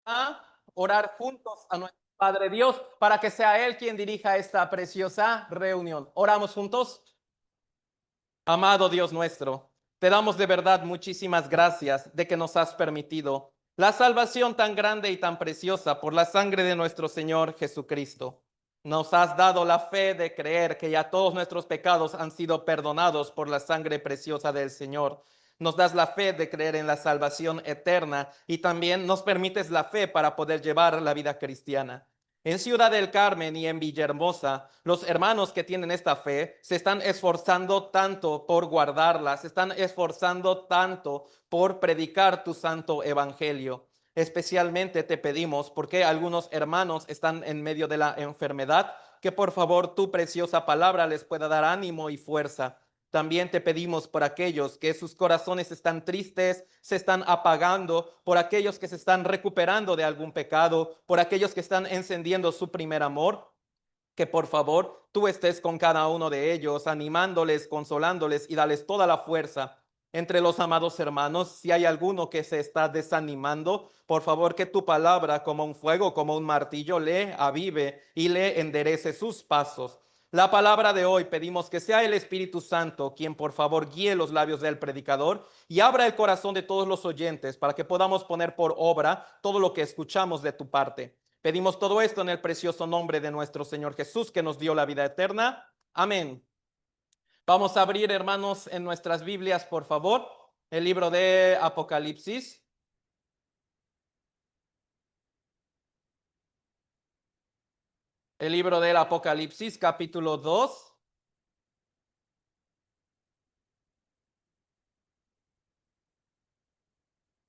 a orar juntos a nuestro Padre Dios para que sea Él quien dirija esta preciosa reunión. Oramos juntos. Amado Dios nuestro, te damos de verdad muchísimas gracias de que nos has permitido la salvación tan grande y tan preciosa por la sangre de nuestro Señor Jesucristo. Nos has dado la fe de creer que ya todos nuestros pecados han sido perdonados por la sangre preciosa del Señor. Nos das la fe de creer en la salvación eterna y también nos permites la fe para poder llevar la vida cristiana. En Ciudad del Carmen y en Villahermosa, los hermanos que tienen esta fe se están esforzando tanto por guardarla, se están esforzando tanto por predicar tu santo evangelio. Especialmente te pedimos, porque algunos hermanos están en medio de la enfermedad, que por favor tu preciosa palabra les pueda dar ánimo y fuerza. También te pedimos por aquellos que sus corazones están tristes, se están apagando, por aquellos que se están recuperando de algún pecado, por aquellos que están encendiendo su primer amor, que por favor tú estés con cada uno de ellos, animándoles, consolándoles y dales toda la fuerza. Entre los amados hermanos, si hay alguno que se está desanimando, por favor que tu palabra como un fuego, como un martillo, le avive y le enderece sus pasos. La palabra de hoy pedimos que sea el Espíritu Santo quien por favor guíe los labios del predicador y abra el corazón de todos los oyentes para que podamos poner por obra todo lo que escuchamos de tu parte. Pedimos todo esto en el precioso nombre de nuestro Señor Jesús, que nos dio la vida eterna. Amén. Vamos a abrir, hermanos, en nuestras Biblias, por favor, el libro de Apocalipsis. El libro del Apocalipsis, capítulo 2.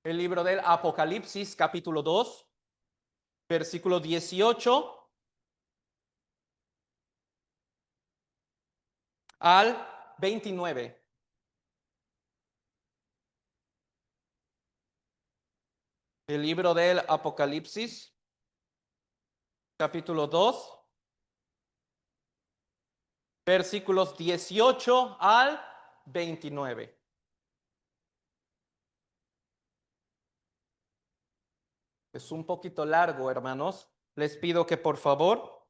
El libro del Apocalipsis, capítulo 2, versículo 18 al 29. El libro del Apocalipsis, capítulo 2, versículos 18 al 29. Es un poquito largo, hermanos. Les pido que por favor,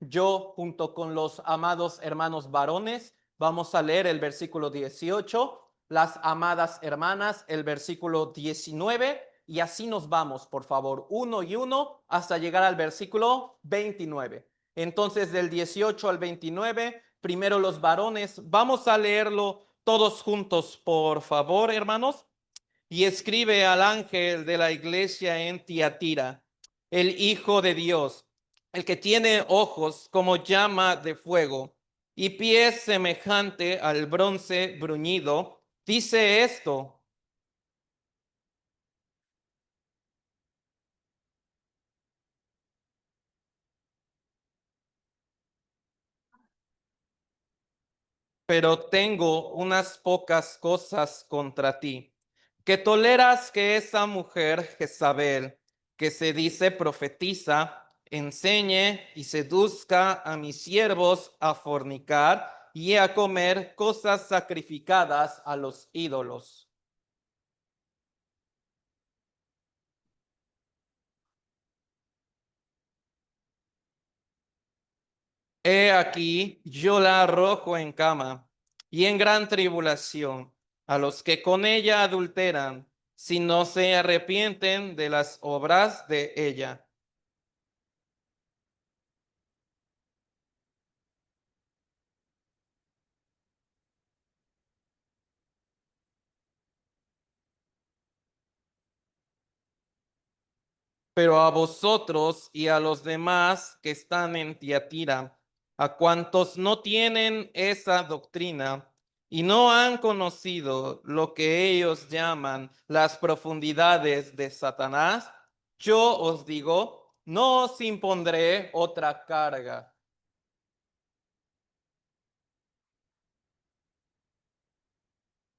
yo junto con los amados hermanos varones, vamos a leer el versículo 18, las amadas hermanas, el versículo 19, y así nos vamos, por favor, uno y uno, hasta llegar al versículo 29. Entonces, del 18 al 29, primero los varones, vamos a leerlo todos juntos, por favor, hermanos. Y escribe al ángel de la iglesia en Tiatira, el Hijo de Dios, el que tiene ojos como llama de fuego y pies semejante al bronce bruñido, dice esto: pero tengo unas pocas cosas contra ti, que toleras que esa mujer Jezabel, que se dice profetiza, enseñe y seduzca a mis siervos a fornicar y a comer cosas sacrificadas a los ídolos. He aquí, yo la arrojo en cama y en gran tribulación a los que con ella adulteran, si no se arrepienten de las obras de ella. Pero a vosotros y a los demás que están en Tiatira, a cuantos no tienen esa doctrina y no han conocido lo que ellos llaman las profundidades de Satanás, yo os digo, no os impondré otra carga.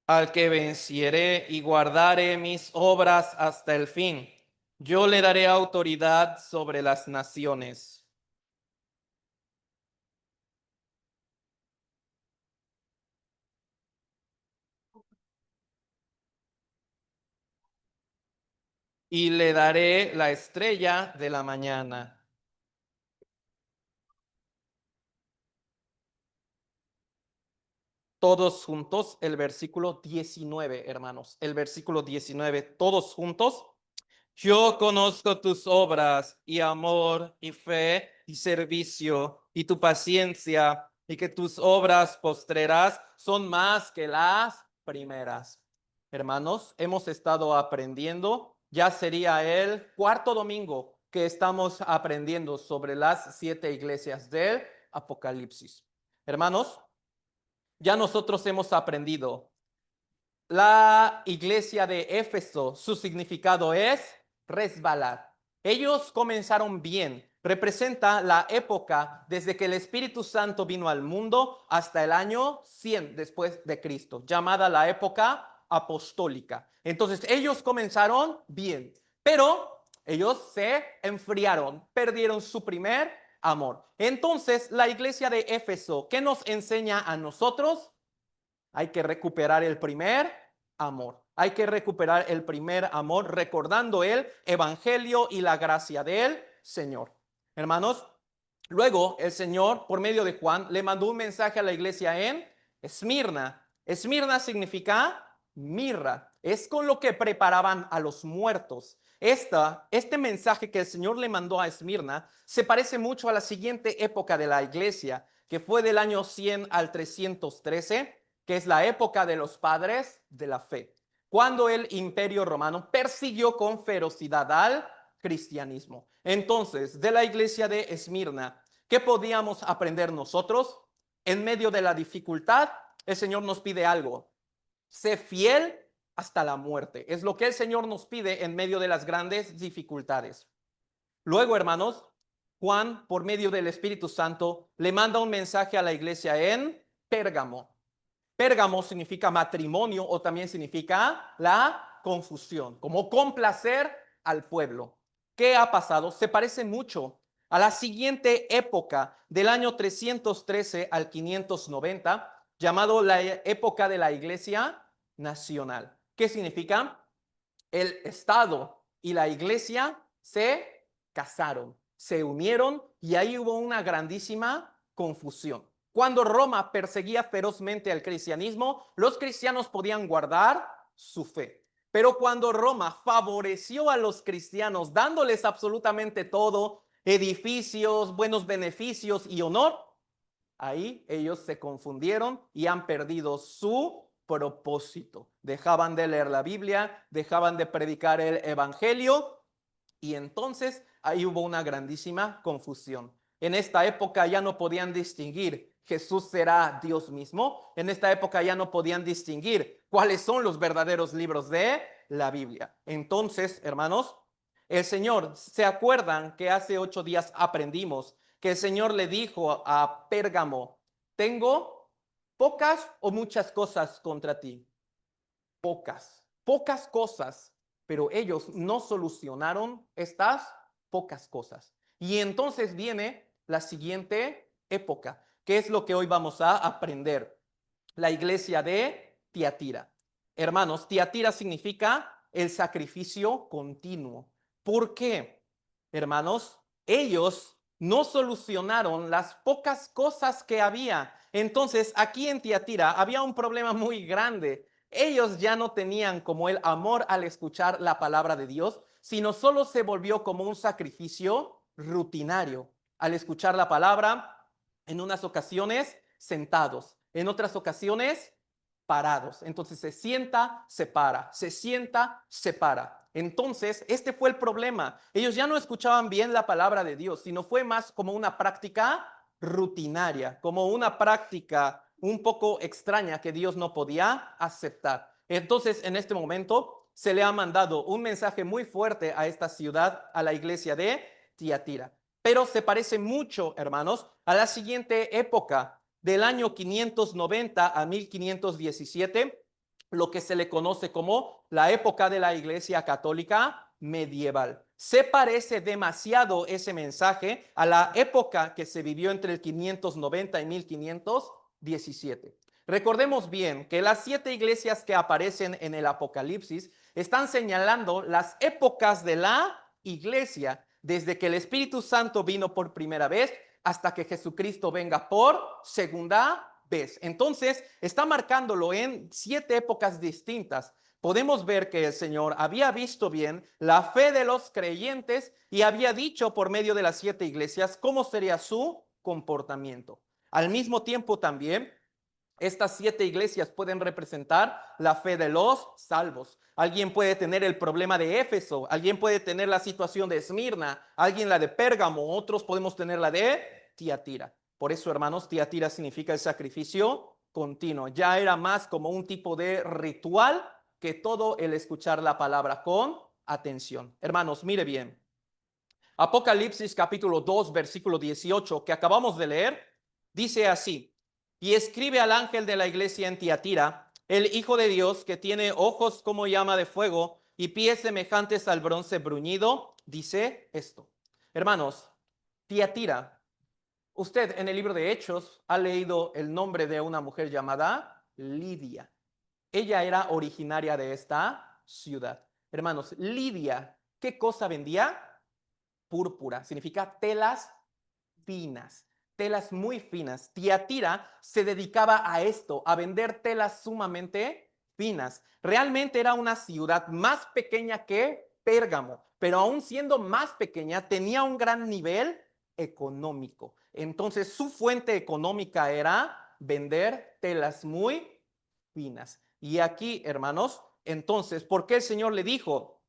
Al que venciere y guardare mis obras hasta el fin, yo le daré autoridad sobre las naciones. y le daré la estrella de la mañana. Todos juntos, el versículo 19, hermanos. El versículo 19, todos juntos. Yo conozco tus obras y amor y fe y servicio y tu paciencia y que tus obras postreras son más que las primeras. Hermanos, hemos estado aprendiendo, ya sería el cuarto domingo que estamos aprendiendo sobre las 7 iglesias del Apocalipsis. Hermanos, ya nosotros hemos aprendido la iglesia de Éfeso, su significado es resbalar. Ellos comenzaron bien. Representa la época desde que el Espíritu Santo vino al mundo hasta el año 100 después de Cristo, llamada la época apostólica. Entonces ellos comenzaron bien, pero ellos se enfriaron, perdieron su primer amor. Entonces la iglesia de Éfeso, ¿qué nos enseña a nosotros? Hay que recuperar el primer amor. Hay que recuperar el primer amor recordando el evangelio y la gracia del Señor. Hermanos, luego el Señor, por medio de Juan, le mandó un mensaje a la iglesia en Esmirna. Esmirna significa mirra. Es con lo que preparaban a los muertos. Este mensaje que el Señor le mandó a Esmirna se parece mucho a la siguiente época de la iglesia, que fue del año 100 al 313, que es la época de los padres de la fe, cuando el Imperio Romano persiguió con ferocidad al cristianismo. Entonces, de la iglesia de Esmirna, ¿qué podíamos aprender nosotros? En medio de la dificultad, el Señor nos pide algo: sé fiel hasta la muerte. Es lo que el Señor nos pide en medio de las grandes dificultades. Luego, hermanos, Juan, por medio del Espíritu Santo, le manda un mensaje a la iglesia en Pérgamo. Pérgamo significa matrimonio o también significa la confusión, como complacer al pueblo. ¿Qué ha pasado? Se parece mucho a la siguiente época del año 313 al 590, llamado la época de la Iglesia Nacional. ¿Qué significa? El Estado y la Iglesia se casaron, se unieron y ahí hubo una grandísima confusión. Cuando Roma perseguía ferozmente al cristianismo, los cristianos podían guardar su fe. Pero cuando Roma favoreció a los cristianos, dándoles absolutamente todo, edificios, buenos beneficios y honor, ahí ellos se confundieron y han perdido su propósito. Dejaban de leer la Biblia, dejaban de predicar el evangelio y entonces ahí hubo una grandísima confusión. En esta época ya no podían distinguir Jesús será Dios mismo. En esta época ya no podían distinguir cuáles son los verdaderos libros de la Biblia. Entonces, hermanos, el Señor, ¿se acuerdan que hace 8 días aprendimos que el Señor le dijo a Pérgamo: tengo pocas o muchas cosas contra ti? Pocas cosas, pero ellos no solucionaron estas pocas cosas. Y entonces viene la siguiente época, que es lo que hoy vamos a aprender: la iglesia de Tiatira. Hermanos, Tiatira significa el sacrificio continuo. ¿Por qué? Hermanos, ellos no solucionaron las pocas cosas que había. Entonces, aquí en Tiatira había un problema muy grande. Ellos ya no tenían como el amor al escuchar la palabra de Dios, sino solo se volvió como un sacrificio rutinario. Al escuchar la palabra, en unas ocasiones sentados, en otras ocasiones parados. Entonces se sienta, se para, se sienta, se para. Entonces, este fue el problema. Ellos ya no escuchaban bien la palabra de Dios, sino fue más como una práctica rutinaria, como una práctica un poco extraña que Dios no podía aceptar. Entonces, en este momento se le ha mandado un mensaje muy fuerte a esta ciudad, a la iglesia de Tiatira. Pero se parece mucho, hermanos, a la siguiente época, del año 590 a 1517, lo que se le conoce como la época de la Iglesia Católica medieval. Se parece demasiado ese mensaje a la época que se vivió entre el 590 y 1517. Recordemos bien que las 7 iglesias que aparecen en el Apocalipsis están señalando las épocas de la iglesia, desde que el Espíritu Santo vino por primera vez hasta que Jesucristo venga por segunda vez. Entonces, está marcándolo en 7 épocas distintas. Podemos ver que el Señor había visto bien la fe de los creyentes y había dicho por medio de las 7 iglesias cómo sería su comportamiento. Al mismo tiempo también, estas 7 iglesias pueden representar la fe de los salvos. Alguien puede tener el problema de Éfeso, alguien puede tener la situación de Esmirna, alguien la de Pérgamo, otros podemos tener la de Tiatira. Por eso, hermanos, Tiatira significa el sacrificio continuo. Ya era más como un tipo de ritual que todo el escuchar la palabra con atención. Hermanos, mire bien. Apocalipsis capítulo 2, versículo 18, que acabamos de leer, dice así: y escribe al ángel de la iglesia en Tiatira, el Hijo de Dios, que tiene ojos como llama de fuego y pies semejantes al bronce bruñido, dice esto. Hermanos, Tiatira, usted en el libro de Hechos ha leído el nombre de una mujer llamada Lidia. Ella era originaria de esta ciudad. Hermanos, Lidia, ¿qué cosa vendía? Púrpura, significa telas finas, telas muy finas. Tiatira se dedicaba a esto, a vender telas sumamente finas. Realmente era una ciudad más pequeña que Pérgamo, pero aún siendo más pequeña tenía un gran nivel económico. Entonces su fuente económica era vender telas muy finas. Y aquí, hermanos, entonces, ¿por qué el Señor le dijo?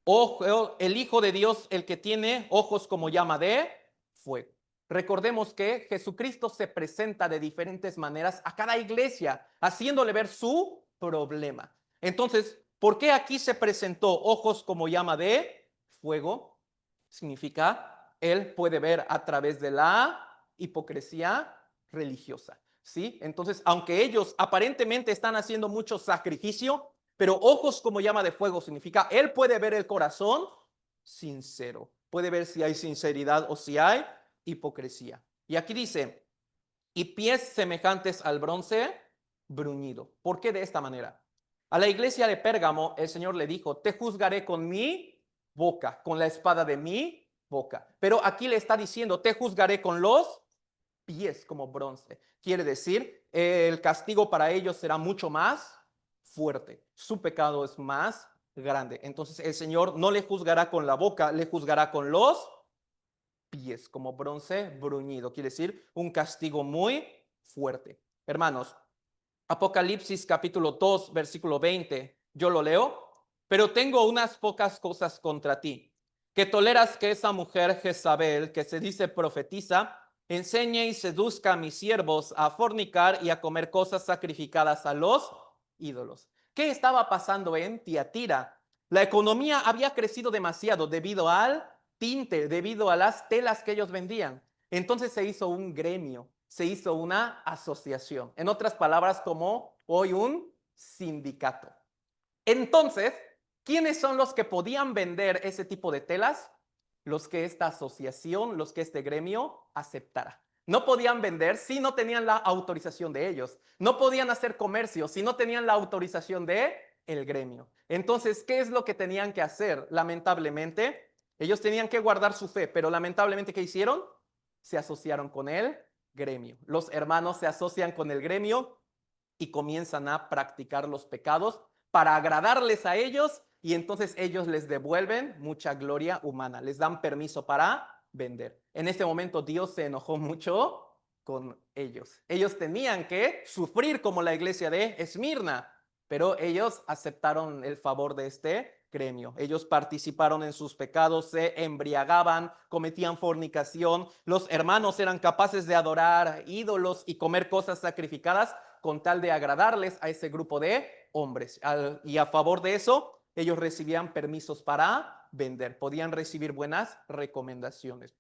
Ojo, el Hijo de Dios, el que tiene ojos como llama de fuego. Recordemos que Jesucristo se presenta de diferentes maneras a cada iglesia, haciéndole ver su problema. Entonces, ¿por qué aquí se presentó ojos como llama de fuego? Significa, él puede ver a través de la hipocresía religiosa, ¿sí? Entonces, aunque ellos aparentemente están haciendo mucho sacrificio, pero ojos como llama de fuego significa, él puede ver el corazón sincero. Puede ver si hay sinceridad o si hay hipocresía. Y aquí dice, y pies semejantes al bronce bruñido. ¿Por qué de esta manera? A la iglesia de Pérgamo, el Señor le dijo, te juzgaré con mi boca, con la espada de mi boca. Pero aquí le está diciendo, te juzgaré con los pies como bronce. Quiere decir, el castigo para ellos será mucho más fuerte. Su pecado es más grande. Entonces el Señor no le juzgará con la boca, le juzgará con los pies, como bronce bruñido. Quiere decir un castigo muy fuerte. Hermanos, Apocalipsis capítulo 2, versículo 20, yo lo leo. Pero tengo unas pocas cosas contra ti, que toleras que esa mujer Jezabel, que se dice profetiza, enseñe y seduzca a mis siervos a fornicar y a comer cosas sacrificadas a los ídolos. ¿Qué estaba pasando en Tiatira? La economía había crecido demasiado debido al tinte, debido a las telas que ellos vendían. Entonces se hizo un gremio, se hizo una asociación. En otras palabras, como hoy un sindicato. Entonces, ¿quiénes son los que podían vender ese tipo de telas? Los que esta asociación, los que este gremio aceptara. No podían vender si no tenían la autorización de ellos. No podían hacer comercio si no tenían la autorización de el gremio. Entonces, ¿qué es lo que tenían que hacer? Lamentablemente, ellos tenían que guardar su fe, pero lamentablemente, ¿qué hicieron? Se asociaron con el gremio. Los hermanos se asocian con el gremio y comienzan a practicar los pecados para agradarles a ellos y entonces ellos les devuelven mucha gloria humana, les dan permiso para vender. En este momento Dios se enojó mucho con ellos. Ellos tenían que sufrir como la iglesia de Esmirna, pero ellos aceptaron el favor de este gremio. Ellos participaron en sus pecados, se embriagaban, cometían fornicación. Los hermanos eran capaces de adorar ídolos y comer cosas sacrificadas con tal de agradarles a ese grupo de hombres. Y a favor de eso, ellos recibían permisos para vender, podían recibir buenas recomendaciones.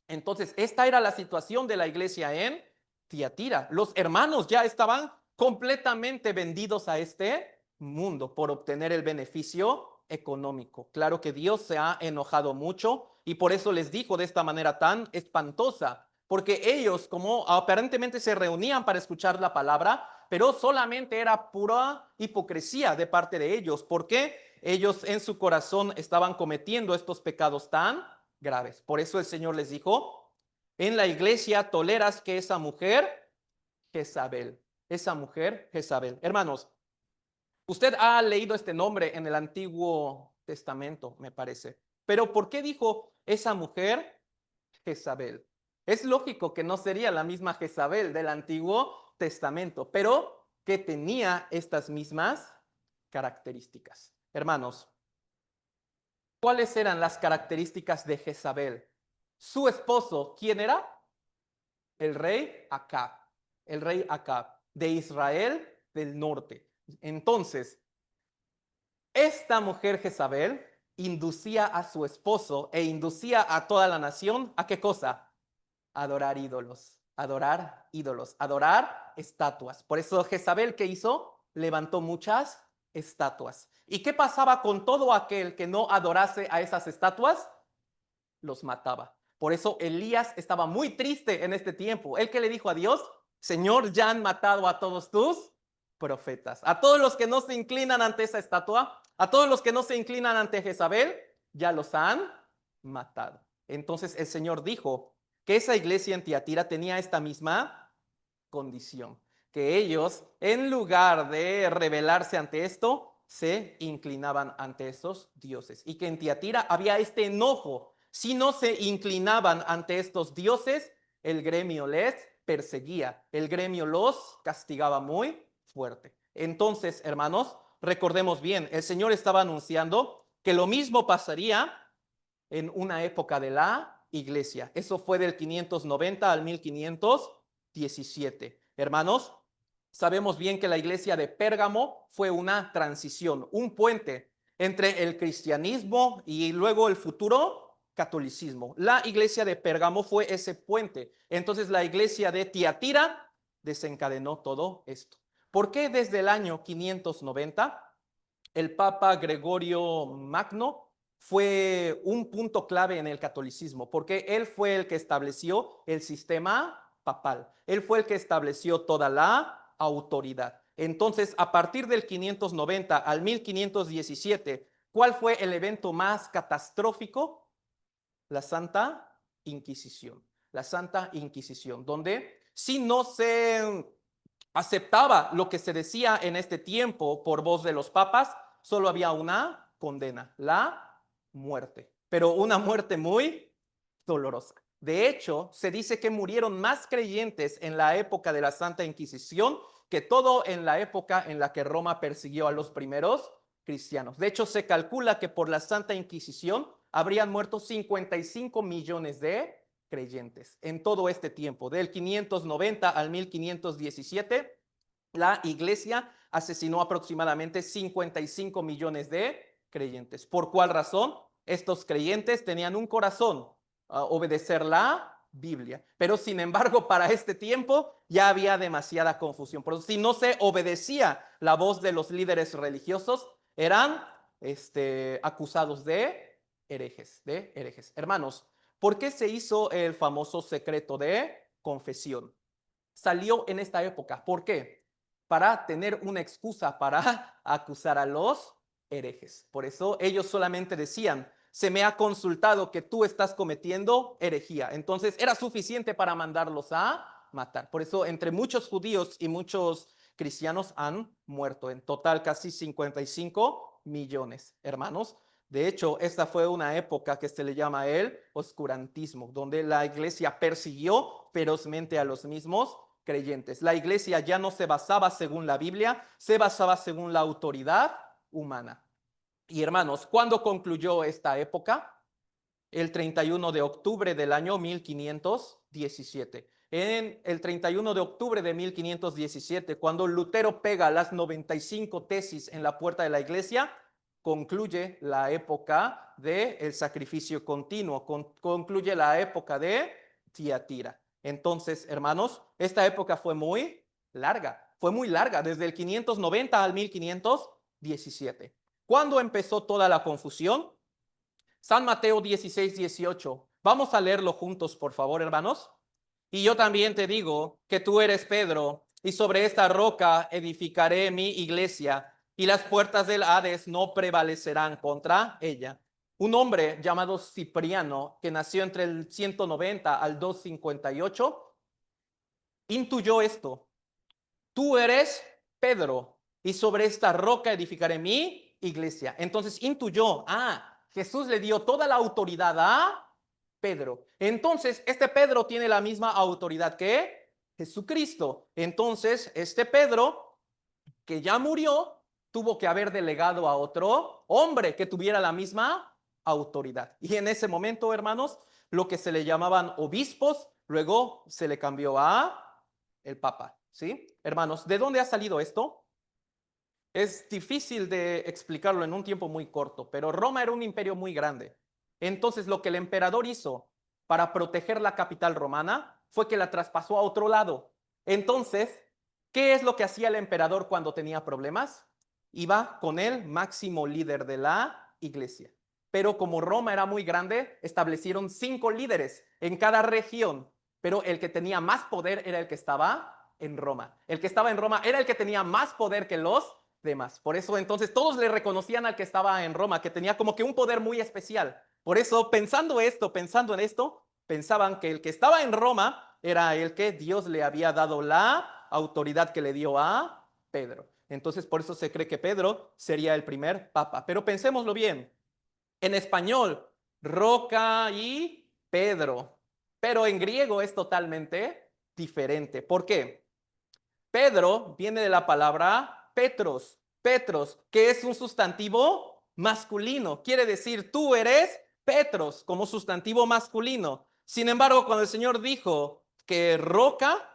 Entonces, esta era la situación de la iglesia en Tiatira. Los hermanos ya estaban completamente vendidos a este mundo por obtener el beneficio económico. Claro que Dios se ha enojado mucho y por eso les dijo de esta manera tan espantosa, porque ellos, como aparentemente se reunían para escuchar la palabra, pero solamente era pura hipocresía de parte de ellos, porque ellos en su corazón estaban cometiendo estos pecados tan graves. Por eso el Señor les dijo, en la iglesia toleras que esa mujer, Jezabel. Hermanos, usted ha leído este nombre en el Antiguo Testamento, me parece. Pero ¿por qué dijo esa mujer Jezabel? Es lógico que no sería la misma Jezabel del Antiguo Testamento, pero que tenía estas mismas características. Hermanos, ¿cuáles eran las características de Jezabel? Su esposo, ¿quién era? El rey Acab. El rey Acab de Israel del norte. Entonces, esta mujer Jezabel inducía a su esposo e inducía a toda la nación ¿a qué cosa? Adorar ídolos, adorar estatuas. Por eso Jezabel, ¿qué hizo? Levantó muchas estatuas. ¿Y qué pasaba con todo aquel que no adorase a esas estatuas? Los mataba. Por eso Elías estaba muy triste en este tiempo. Él que le dijo a Dios, Señor, ya han matado a todos tus profetas. A todos los que no se inclinan ante esa estatua, a todos los que no se inclinan ante Jezabel, ya los han matado. Entonces el Señor dijo que esa iglesia en Tiatira tenía esta misma condición, que ellos, en lugar de rebelarse ante esto, se inclinaban ante esos dioses. Y que en Tiatira había este enojo. Si no se inclinaban ante estos dioses, el gremio les perseguía, el gremio los castigaba muy fuerte. Entonces, hermanos, recordemos bien, el Señor estaba anunciando que lo mismo pasaría en una época de la iglesia. Eso fue del 590 al 1517. Hermanos, sabemos bien que la iglesia de Pérgamo fue una transición, un puente entre el cristianismo y luego el futuro catolicismo. La iglesia de Pérgamo fue ese puente. Entonces la iglesia de Tiatira desencadenó todo esto. ¿Por qué desde el año 590 el Papa Gregorio Magno fue un punto clave en el catolicismo? Porque él fue el que estableció el sistema papal. Él fue el que estableció toda la autoridad. Entonces, a partir del 590 al 1517, ¿cuál fue el evento más catastrófico? La Santa Inquisición. La Santa Inquisición, donde si no se aceptaba lo que se decía en este tiempo por voz de los papas, solo había una condena, la muerte, pero una muerte muy dolorosa. De hecho, se dice que murieron más creyentes en la época de la Santa Inquisición que todo en la época en la que Roma persiguió a los primeros cristianos. De hecho, se calcula que por la Santa Inquisición habrían muerto 55 millones de creyentes en todo este tiempo, del 590 al 1517. La iglesia asesinó aproximadamente 55 millones de creyentes. ¿Por cuál razón? Estos creyentes tenían un corazón, obedecer la Biblia. Pero sin embargo, para este tiempo ya había demasiada confusión. Por eso, si no se obedecía la voz de los líderes religiosos, eran acusados de herejes. Hermanos, ¿por qué se hizo el famoso secreto de confesión? Salió en esta época. ¿Por qué? Para tener una excusa para acusar a los herejes. Por eso ellos solamente decían, se me ha consultado que tú estás cometiendo herejía. Entonces era suficiente para mandarlos a matar. Por eso entre muchos judíos y muchos cristianos han muerto. En total casi 55 millones, hermanos. De hecho, esta fue una época que se le llama el oscurantismo, donde la iglesia persiguió ferozmente a los mismos creyentes. La iglesia ya no se basaba según la Biblia, se basaba según la autoridad humana. Y hermanos, ¿cuándo concluyó esta época? El 31 de octubre del año 1517. En el 31 de octubre de 1517, cuando Lutero pega las 95 tesis en la puerta de la iglesia, concluye la época del sacrificio continuo, concluye la época de Tiatira. Entonces, hermanos, esta época fue muy larga, desde el 590 al 1517. ¿Cuándo empezó toda la confusión? San Mateo 16, 18. Vamos a leerlo juntos, por favor, hermanos. Y yo también te digo que tú eres Pedro, y sobre esta roca edificaré mi iglesia, y las puertas del Hades no prevalecerán contra ella. Un hombre llamado Cipriano, que nació entre el 190 al 258, intuyó esto: tú eres Pedro, y sobre esta roca edificaré mi iglesia. Entonces intuyó, Jesús le dio toda la autoridad a Pedro. Entonces, este Pedro tiene la misma autoridad que Jesucristo. Entonces, este Pedro, que ya murió, tuvo que haber delegado a otro hombre que tuviera la misma autoridad. Y en ese momento, hermanos, lo que se le llamaban obispos, luego se le cambió a el Papa. ¿Sí? Hermanos, ¿de dónde ha salido esto? Es difícil de explicarlo en un tiempo muy corto, pero Roma era un imperio muy grande. Entonces, lo que el emperador hizo para proteger la capital romana fue que la traspasó a otro lado. Entonces, ¿qué es lo que hacía el emperador cuando tenía problemas? Iba con el máximo líder de la iglesia. Pero como Roma era muy grande, establecieron 5 líderes en cada región, pero el que tenía más poder era el que estaba en Roma. El que estaba en Roma era el que tenía más poder que los demás. Por eso entonces todos le reconocían al que estaba en Roma, que tenía como que un poder muy especial. Por eso, pensando en esto, pensaban que el que estaba en Roma era el que Dios le había dado la autoridad que le dio a Pedro. Entonces, por eso se cree que Pedro sería el primer papa. Pero pensémoslo bien. En español, roca y Pedro. Pero en griego es totalmente diferente. ¿Por qué? Pedro viene de la palabra Petros. Petros, que es un sustantivo masculino. Quiere decir, tú eres Petros, como sustantivo masculino. Sin embargo, cuando el Señor dijo que roca,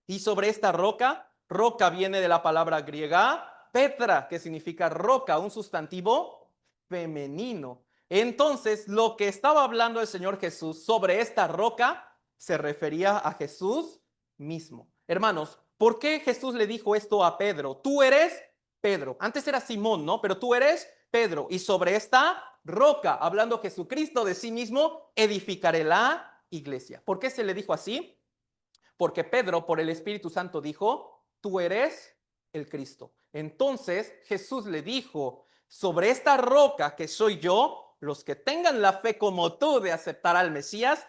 y sobre esta roca, roca viene de la palabra griega Petra, que significa roca, un sustantivo femenino. Entonces, lo que estaba hablando el Señor Jesús sobre esta roca se refería a Jesús mismo. Hermanos, ¿por qué Jesús le dijo esto a Pedro? Tú eres Pedro. Antes era Simón, ¿no? Pero tú eres Pedro. Y sobre esta roca, hablando Jesucristo de sí mismo, edificaré la iglesia. ¿Por qué se le dijo así? Porque Pedro, por el Espíritu Santo, dijo, tú eres el Cristo. Entonces Jesús le dijo, sobre esta roca que soy yo, los que tengan la fe como tú de aceptar al Mesías,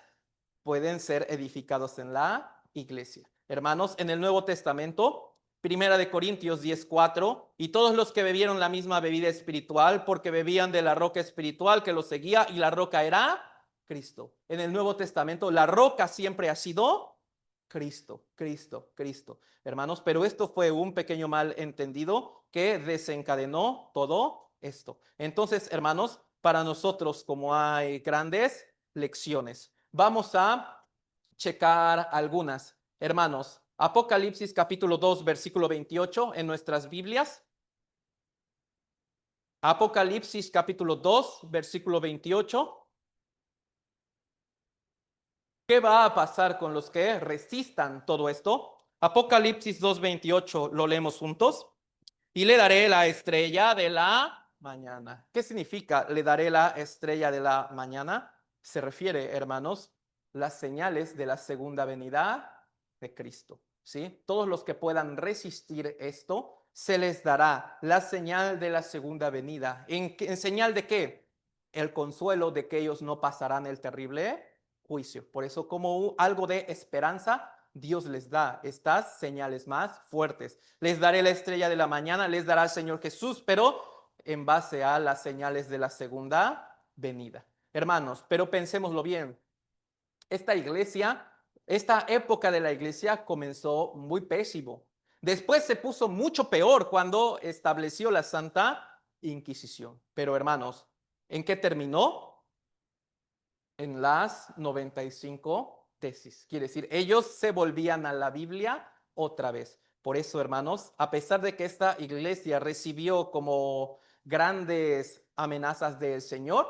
pueden ser edificados en la iglesia. Hermanos, en el Nuevo Testamento, Primera de Corintios 10:4, y todos los que bebieron la misma bebida espiritual, porque bebían de la roca espiritual que los seguía, y la roca era Cristo. En el Nuevo Testamento, la roca siempre ha sido Cristo, Cristo, Cristo. Hermanos, pero esto fue un pequeño malentendido que desencadenó todo esto. Entonces, hermanos, para nosotros, como hay grandes lecciones, vamos a checar algunas. Hermanos, Apocalipsis capítulo 2, versículo 28 en nuestras Biblias. Apocalipsis capítulo 2, versículo 28. ¿Qué va a pasar con los que resistan todo esto? Apocalipsis 2:28, lo leemos juntos. Y le daré la estrella de la mañana. ¿Qué significa le daré la estrella de la mañana? Se refiere, hermanos, las señales de la segunda venida de Cristo. ¿Sí? Todos los que puedan resistir esto, se les dará la señal de la segunda venida. ¿En señal de qué? El consuelo de que ellos no pasarán el terrible juicio. Por eso, como algo de esperanza, Dios les da estas señales más fuertes. Les daré la estrella de la mañana, les dará el Señor Jesús, pero en base a las señales de la segunda venida. Hermanos, pero pensémoslo bien. Esta iglesia, esta época de la iglesia comenzó muy pésimo. Después se puso mucho peor cuando estableció la Santa Inquisición. Pero hermanos, ¿en qué terminó? En las 95 tesis. Quiere decir, ellos se volvían a la Biblia otra vez. Por eso, hermanos, a pesar de que esta iglesia recibió como grandes amenazas del Señor,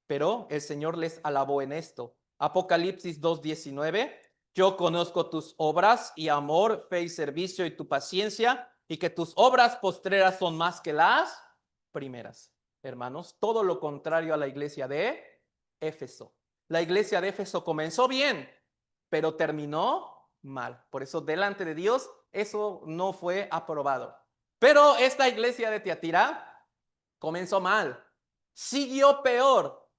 pero el Señor les alabó en esto. Apocalipsis 2:19, yo conozco tus obras y amor, fe y servicio y tu paciencia, y que tus obras postreras son más que las primeras. Hermanos, todo lo contrario a la iglesia de Éfeso. La iglesia de Éfeso comenzó bien, pero terminó mal. Por eso, delante de Dios, eso no fue aprobado. Pero esta iglesia de Tiatira comenzó mal, siguió peor,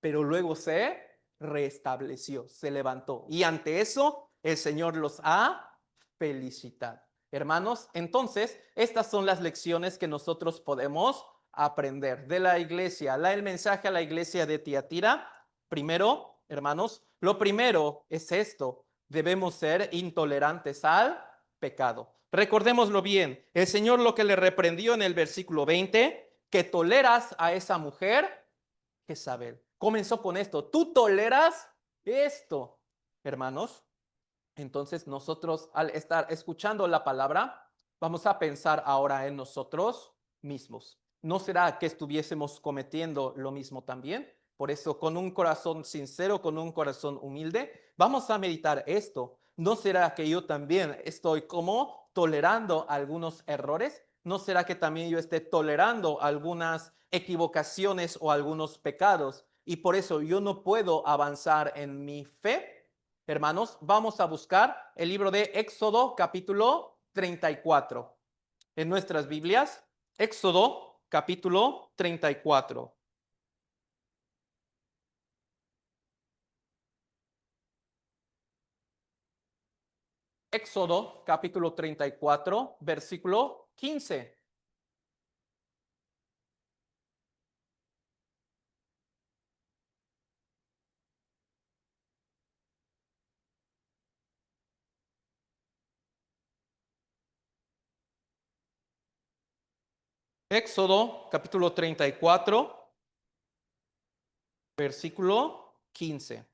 pero luego se restableció, se levantó. Y ante eso, el Señor los ha felicitado. Hermanos, entonces, estas son las lecciones que nosotros podemos aprender de la iglesia. El mensaje a la iglesia de Tiatira. Primero, hermanos, lo primero es esto: debemos ser intolerantes al pecado. Recordémoslo bien, el Señor lo que le reprendió en el versículo 20, que toleras a esa mujer Jezabel. Comenzó con esto: tú toleras esto, hermanos. Entonces nosotros, al estar escuchando la palabra, vamos a pensar ahora en nosotros mismos. ¿No será que estuviésemos cometiendo lo mismo también? Por eso, con un corazón sincero, con un corazón humilde, vamos a meditar esto. ¿No será que yo también estoy como tolerando algunos errores? ¿No será que también yo esté tolerando algunas equivocaciones o algunos pecados? Y por eso yo no puedo avanzar en mi fe. Hermanos, vamos a buscar el libro de Éxodo capítulo 34 en nuestras Biblias. Éxodo capítulo 34. Éxodo capítulo 34, versículo 15. Éxodo capítulo 34, versículo 15.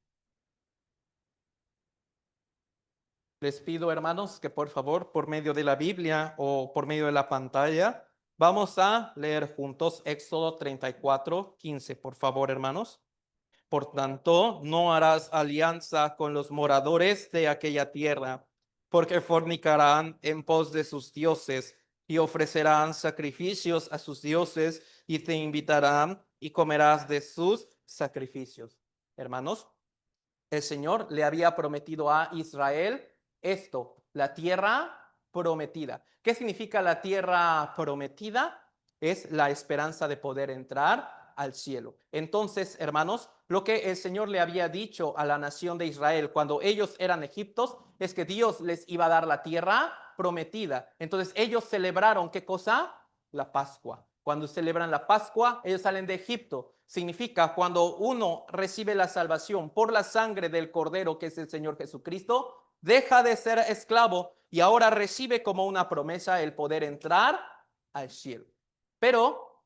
Les pido, hermanos, que por favor, por medio de la Biblia o por medio de la pantalla, vamos a leer juntos Éxodo 34, 15. Por favor, hermanos. Por tanto, no harás alianza con los moradores de aquella tierra, porque fornicarán en pos de sus dioses y ofrecerán sacrificios a sus dioses y te invitarán y comerás de sus sacrificios. Hermanos, el Señor le había prometido a Israel esto: la tierra prometida. ¿Qué significa la tierra prometida? Es la esperanza de poder entrar al cielo. Entonces, hermanos, lo que el Señor le había dicho a la nación de Israel cuando ellos eran egiptos es que Dios les iba a dar la tierra prometida. Entonces ellos celebraron, ¿qué cosa? La Pascua. Cuando celebran la Pascua, ellos salen de Egipto. Significa cuando uno recibe la salvación por la sangre del Cordero, que es el Señor Jesucristo, deja de ser esclavo y ahora recibe como una promesa el poder entrar al cielo. Pero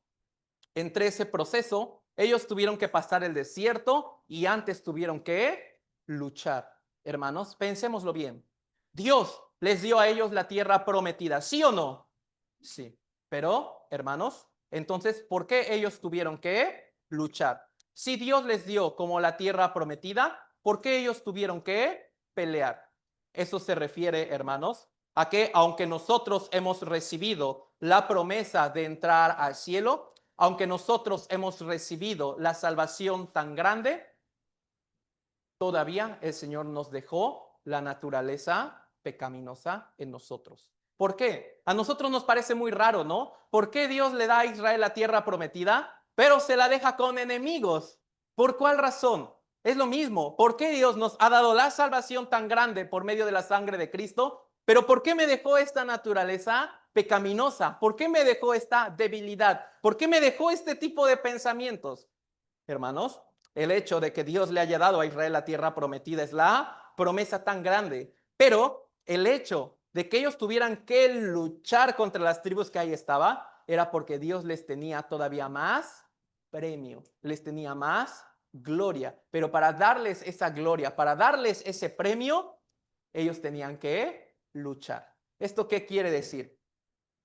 entre ese proceso, ellos tuvieron que pasar el desierto y antes tuvieron que luchar. Hermanos, pensémoslo bien. Dios les dio a ellos la tierra prometida, ¿sí o no? Sí. Pero, hermanos, entonces, ¿por qué ellos tuvieron que luchar? Si Dios les dio como la tierra prometida, ¿por qué ellos tuvieron que pelear? Eso se refiere, hermanos, a que aunque nosotros hemos recibido la promesa de entrar al cielo, aunque nosotros hemos recibido la salvación tan grande, todavía el Señor nos dejó la naturaleza pecaminosa en nosotros. ¿Por qué? A nosotros nos parece muy raro, ¿no? ¿Por qué Dios le da a Israel la tierra prometida, pero se la deja con enemigos? ¿Por cuál razón? Es lo mismo. ¿Por qué Dios nos ha dado la salvación tan grande por medio de la sangre de Cristo? Pero ¿por qué me dejó esta naturaleza pecaminosa? ¿Por qué me dejó esta debilidad? ¿Por qué me dejó este tipo de pensamientos? Hermanos, el hecho de que Dios le haya dado a Israel la tierra prometida es la promesa tan grande, pero el hecho de que ellos tuvieran que luchar contra las tribus que ahí estaba era porque Dios les tenía todavía más premio, les tenía más gloria, pero para darles esa gloria, para darles ese premio, ellos tenían que luchar. ¿Esto qué quiere decir?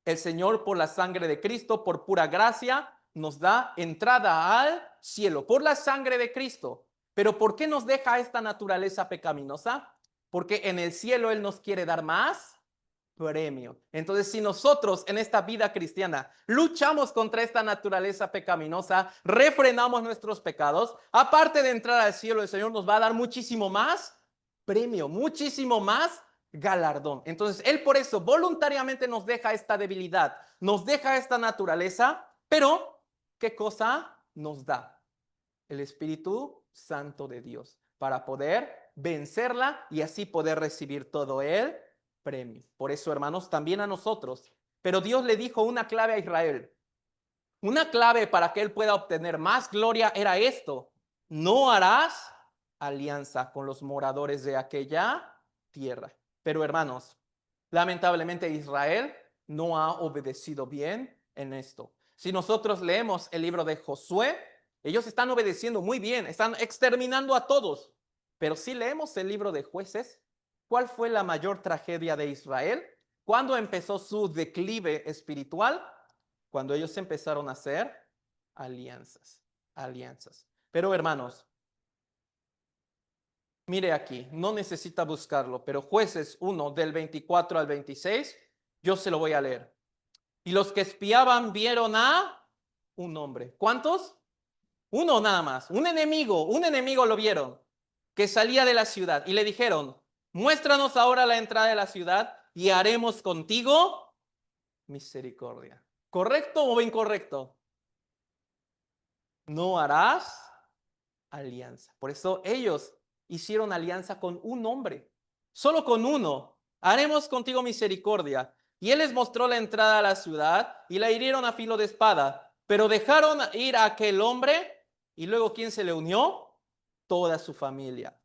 El Señor, por la sangre de Cristo, por pura gracia, nos da entrada al cielo, por la sangre de Cristo. Pero ¿por qué nos deja esta naturaleza pecaminosa? Porque en el cielo Él nos quiere dar más premio. Entonces, si nosotros en esta vida cristiana luchamos contra esta naturaleza pecaminosa, refrenamos nuestros pecados, aparte de entrar al cielo, el Señor nos va a dar muchísimo más premio, muchísimo más galardón. Entonces, Él por eso voluntariamente nos deja esta debilidad, nos deja esta naturaleza, pero ¿qué cosa nos da? El Espíritu Santo de Dios para poder vencerla y así poder recibir todo el premio. Por eso, hermanos, también a nosotros. Pero Dios le dijo una clave a Israel. Una clave para que él pueda obtener más gloria era esto: no harás alianza con los moradores de aquella tierra. Pero hermanos, lamentablemente Israel no ha obedecido bien en esto. Si nosotros leemos el libro de Josué, ellos están obedeciendo muy bien, están exterminando a todos. Pero si leemos el libro de Jueces, ¿cuál fue la mayor tragedia de Israel? ¿Cuándo empezó su declive espiritual? Cuando ellos empezaron a hacer alianzas, alianzas. Pero hermanos, mire aquí, no necesita buscarlo, pero Jueces 1 del 24 al 26, yo se lo voy a leer. Y los que espiaban vieron a un hombre. ¿Cuántos? Uno nada más, un enemigo lo vieron, que salía de la ciudad y le dijeron: muéstranos ahora la entrada de la ciudad y haremos contigo misericordia. ¿Correcto o incorrecto? No harás alianza. Por eso ellos hicieron alianza con un hombre, solo con uno. Haremos contigo misericordia. Y él les mostró la entrada a la ciudad y la hirieron a filo de espada. Pero dejaron ir a aquel hombre y luego ¿quién se le unió? Toda su familia.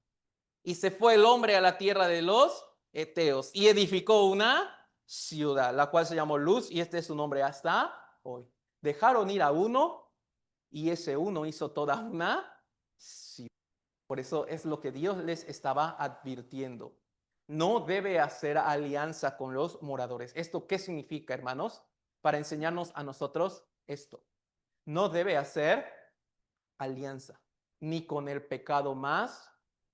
Y se fue el hombre a la tierra de los Eteos y edificó una ciudad, la cual se llamó Luz, y este es su nombre hasta hoy. Dejaron ir a uno y ese uno hizo toda una ciudad. Por eso es lo que Dios les estaba advirtiendo. No debe hacer alianza con los moradores. ¿Esto qué significa, hermanos? Para enseñarnos a nosotros esto. No debe hacer alianza ni con el pecado más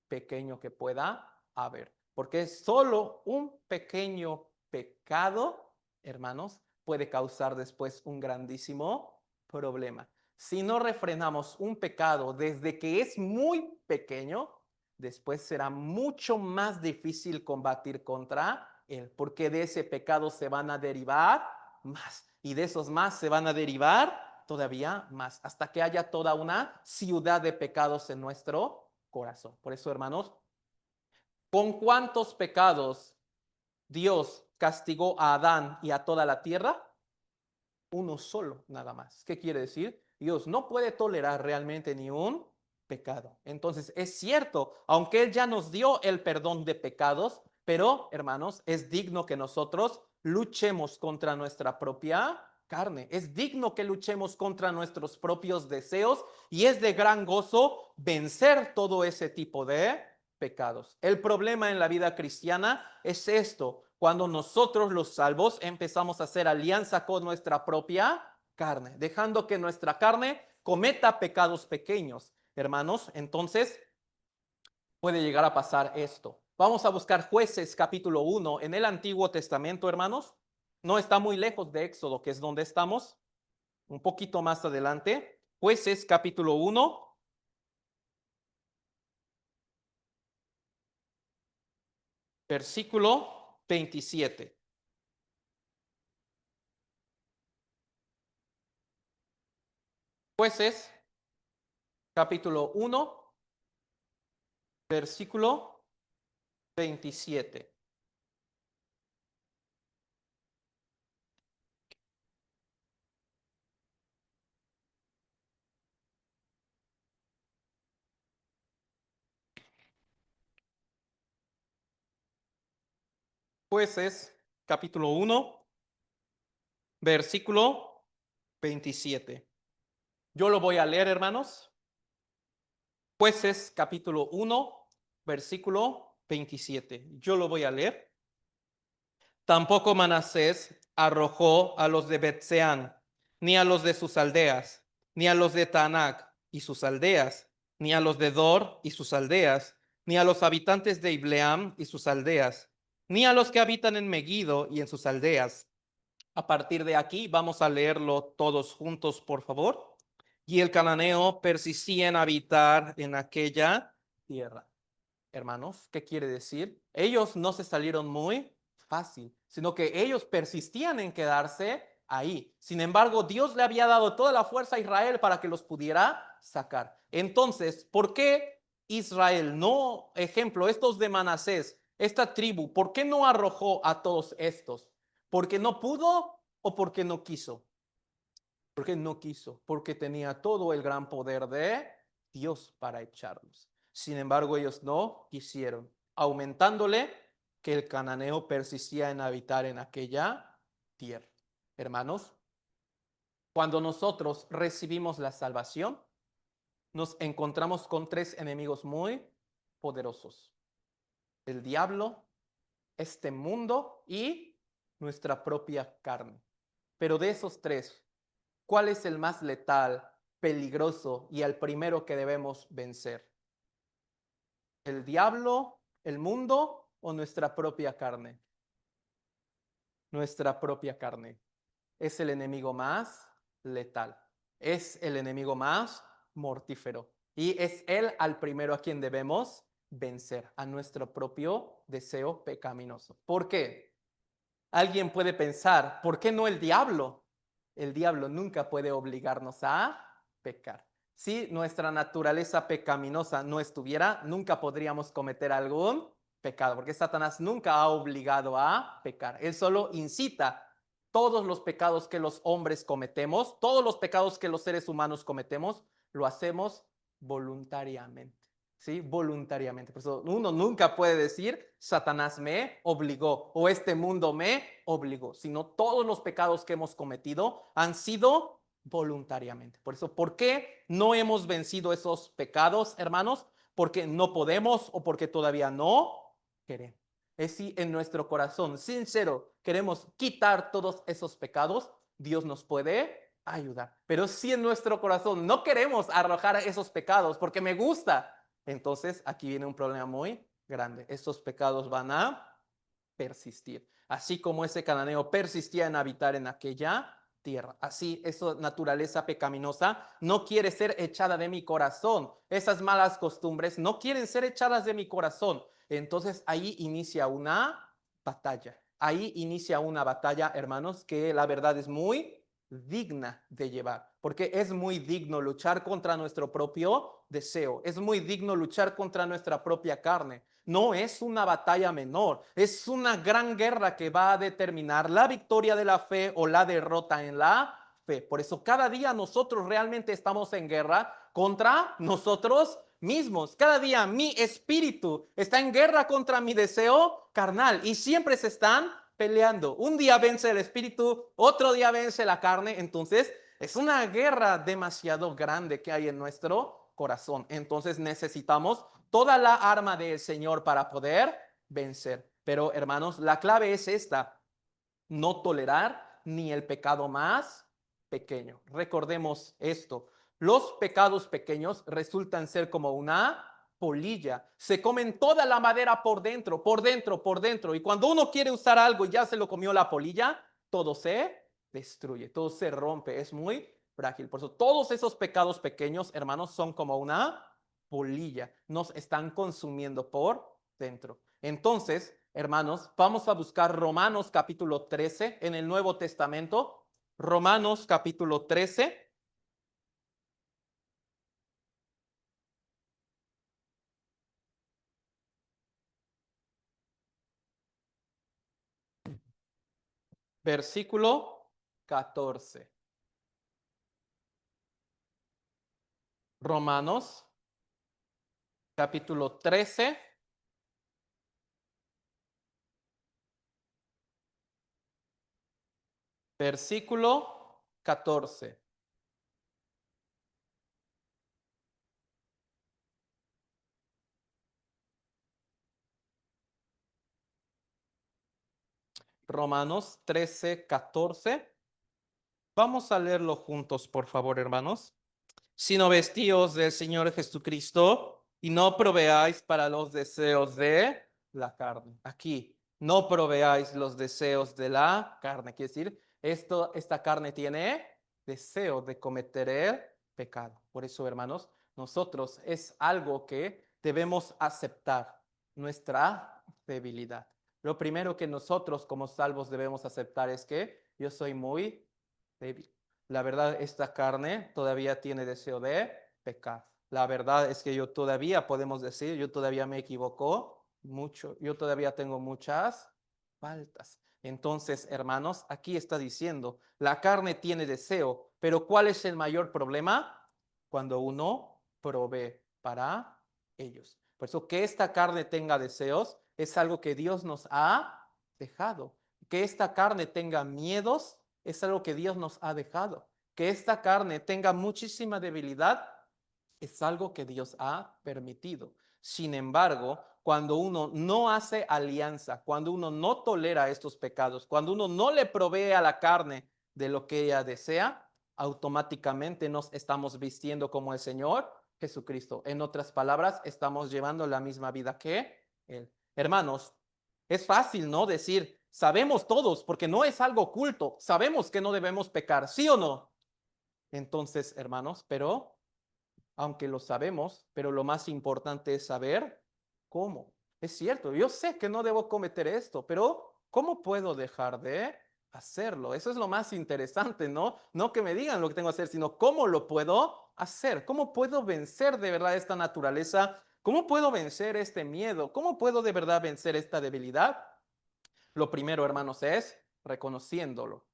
pequeño que pueda haber. Porque solo un pequeño pecado, hermanos, puede causar después un grandísimo problema. Si no refrenamos un pecado desde que es muy pequeño, después será mucho más difícil combatir contra él, porque de ese pecado se van a derivar más, y de esos más se van a derivar todavía más, hasta que haya toda una ciudad de pecados en nuestro corazón. Por eso, hermanos, ¿con cuántos pecados Dios castigó a Adán y a toda la tierra? Uno solo, nada más. ¿Qué quiere decir? Dios no puede tolerar realmente ni un pecado. Entonces, es cierto, aunque Él ya nos dio el perdón de pecados, pero, hermanos, es digno que nosotros luchemos contra nuestra propia carne. Es digno que luchemos contra nuestros propios deseos y es de gran gozo vencer todo ese tipo de pecados. El problema en la vida cristiana es esto: cuando nosotros los salvos empezamos a hacer alianza con nuestra propia carne, dejando que nuestra carne cometa pecados pequeños, hermanos, entonces puede llegar a pasar esto. Vamos a buscar Jueces capítulo 1 en el Antiguo Testamento, hermanos. No está muy lejos de Éxodo, que es donde estamos, un poquito más adelante. Jueces capítulo 1, versículo 27. Jueces capítulo 1, versículo 27. Jueces capítulo 1, versículo 27. Yo lo voy a leer, hermanos. Jueces capítulo 1, versículo 27. Yo lo voy a leer. Tampoco Manasés arrojó a los de Betseán, ni a los de sus aldeas, ni a los de Taanac y sus aldeas, ni a los de Dor y sus aldeas, ni a los habitantes de Ibleam y sus aldeas, ni a los que habitan en Megiddo y en sus aldeas. A partir de aquí vamos a leerlo todos juntos, por favor. Y el cananeo persistía en habitar en aquella tierra. hermanos. ¿Qué quiere decir? Ellos no se salieron muy fácil, sino que ellos persistían en quedarse ahí. Sin embargo, Dios le había dado toda la fuerza a Israel para que los pudiera sacar. Entonces, ¿por qué Israel no, ejemplo, estos de Manasés, esta tribu, por qué no arrojó a todos estos? ¿Porque no pudo o porque no quiso? Porque no quiso, porque tenía todo el gran poder de Dios para echarlos. Sin embargo, ellos no quisieron, aumentándole que el cananeo persistía en habitar en aquella tierra. Hermanos, cuando nosotros recibimos la salvación, nos encontramos con tres enemigos muy poderosos: el diablo, este mundo y nuestra propia carne. Pero de esos tres, ¿cuál es el más letal, peligroso y el primero que debemos vencer? ¿El diablo, el mundo o nuestra propia carne? Nuestra propia carne. Es el enemigo más letal. Es el enemigo más mortífero. Y es él al primero a quien debemos vencer, a nuestro propio deseo pecaminoso. ¿Por qué? Alguien puede pensar, ¿por qué no el diablo? El diablo nunca puede obligarnos a pecar. Si nuestra naturaleza pecaminosa no estuviera, nunca podríamos cometer algún pecado, porque Satanás nunca ha obligado a pecar. Él solo incita todos los pecados que los hombres cometemos, todos los pecados que los seres humanos cometemos, lo hacemos voluntariamente. ¿Sí? Voluntariamente. Por eso uno nunca puede decir, Satanás me obligó o este mundo me obligó, sino todos los pecados que hemos cometido han sido voluntariamente. Por eso, ¿por qué no hemos vencido esos pecados, hermanos? Porque no podemos o porque todavía no queremos. Es si en nuestro corazón sincero queremos quitar todos esos pecados, Dios nos puede ayudar. Pero si en nuestro corazón no queremos arrojar esos pecados porque me gusta, entonces aquí viene un problema muy grande. Estos pecados van a persistir. Así como ese cananeo persistía en habitar en aquella tierra. Así, esa naturaleza pecaminosa no quiere ser echada de mi corazón. Esas malas costumbres no quieren ser echadas de mi corazón. Entonces ahí inicia una batalla. Ahí inicia una batalla, hermanos, que la verdad es muy digna de llevar, porque es muy digno luchar contra nuestro propio deseo, es muy digno luchar contra nuestra propia carne. No es una batalla menor, es una gran guerra que va a determinar la victoria de la fe o la derrota en la fe. Por eso cada día nosotros realmente estamos en guerra contra nosotros mismos. Cada día mi espíritu está en guerra contra mi deseo carnal y siempre se están peleando. Un día vence el espíritu, otro día vence la carne. Entonces es una guerra demasiado grande que hay en nuestro corazón. Entonces necesitamos toda la arma del Señor para poder vencer. Pero hermanos, la clave es esta: no tolerar ni el pecado más pequeño. Recordemos esto: los pecados pequeños resultan ser como una polilla. Se comen toda la madera por dentro, por dentro, por dentro. Y cuando uno quiere usar algo y ya se lo comió la polilla, todo se destruye, todo se rompe. Es muy frágil. Por eso todos esos pecados pequeños, hermanos, son como una polilla. Nos están consumiendo por dentro. Entonces, hermanos, vamos a buscar Romanos capítulo 13 en el Nuevo Testamento. Romanos capítulo 13. Versículo 14. Romanos capítulo 13, versículo 14. Romanos 13, 14. Vamos a leerlo juntos, por favor, hermanos. Sino vestíos del Señor Jesucristo y no proveáis para los deseos de la carne. Aquí, no proveáis los deseos de la carne. Quiere decir, esta carne tiene deseo de cometer el pecado. Por eso, hermanos, nosotros es algo que debemos aceptar. nuestra debilidad. Lo primero que nosotros como salvos debemos aceptar es que yo soy muy débil. La verdad, esta carne todavía tiene deseo de pecar. La verdad es que yo todavía, podemos decir, yo todavía me equivoco mucho, yo todavía tengo muchas faltas. Entonces, hermanos, aquí está diciendo, la carne tiene deseo, pero ¿cuál es el mayor problema? Cuando uno provee para ellos. Por eso que esta carne tenga deseos es algo que Dios nos ha dejado. Que esta carne tenga miedos es algo que Dios nos ha dejado. Que esta carne tenga muchísima debilidad es algo que Dios ha permitido. Sin embargo, cuando uno no hace alianza, cuando uno no tolera estos pecados, cuando uno no le provee a la carne de lo que ella desea, automáticamente nos estamos vistiendo como el Señor Jesucristo. En otras palabras, estamos llevando la misma vida que Él. Hermanos, es fácil, ¿no? Decir, sabemos todos, porque no es algo oculto, sabemos que no debemos pecar, ¿sí o no? Entonces, hermanos, pero aunque lo sabemos, pero lo más importante es saber cómo. Es cierto, yo sé que no debo cometer esto, pero ¿cómo puedo dejar de hacerlo? Eso es lo más interesante, ¿no? No que me digan lo que tengo que hacer, sino cómo lo puedo hacer, cómo puedo vencer de verdad esta naturaleza, cómo puedo vencer este miedo, cómo puedo de verdad vencer esta debilidad. Lo primero, hermanos, es reconociéndolo.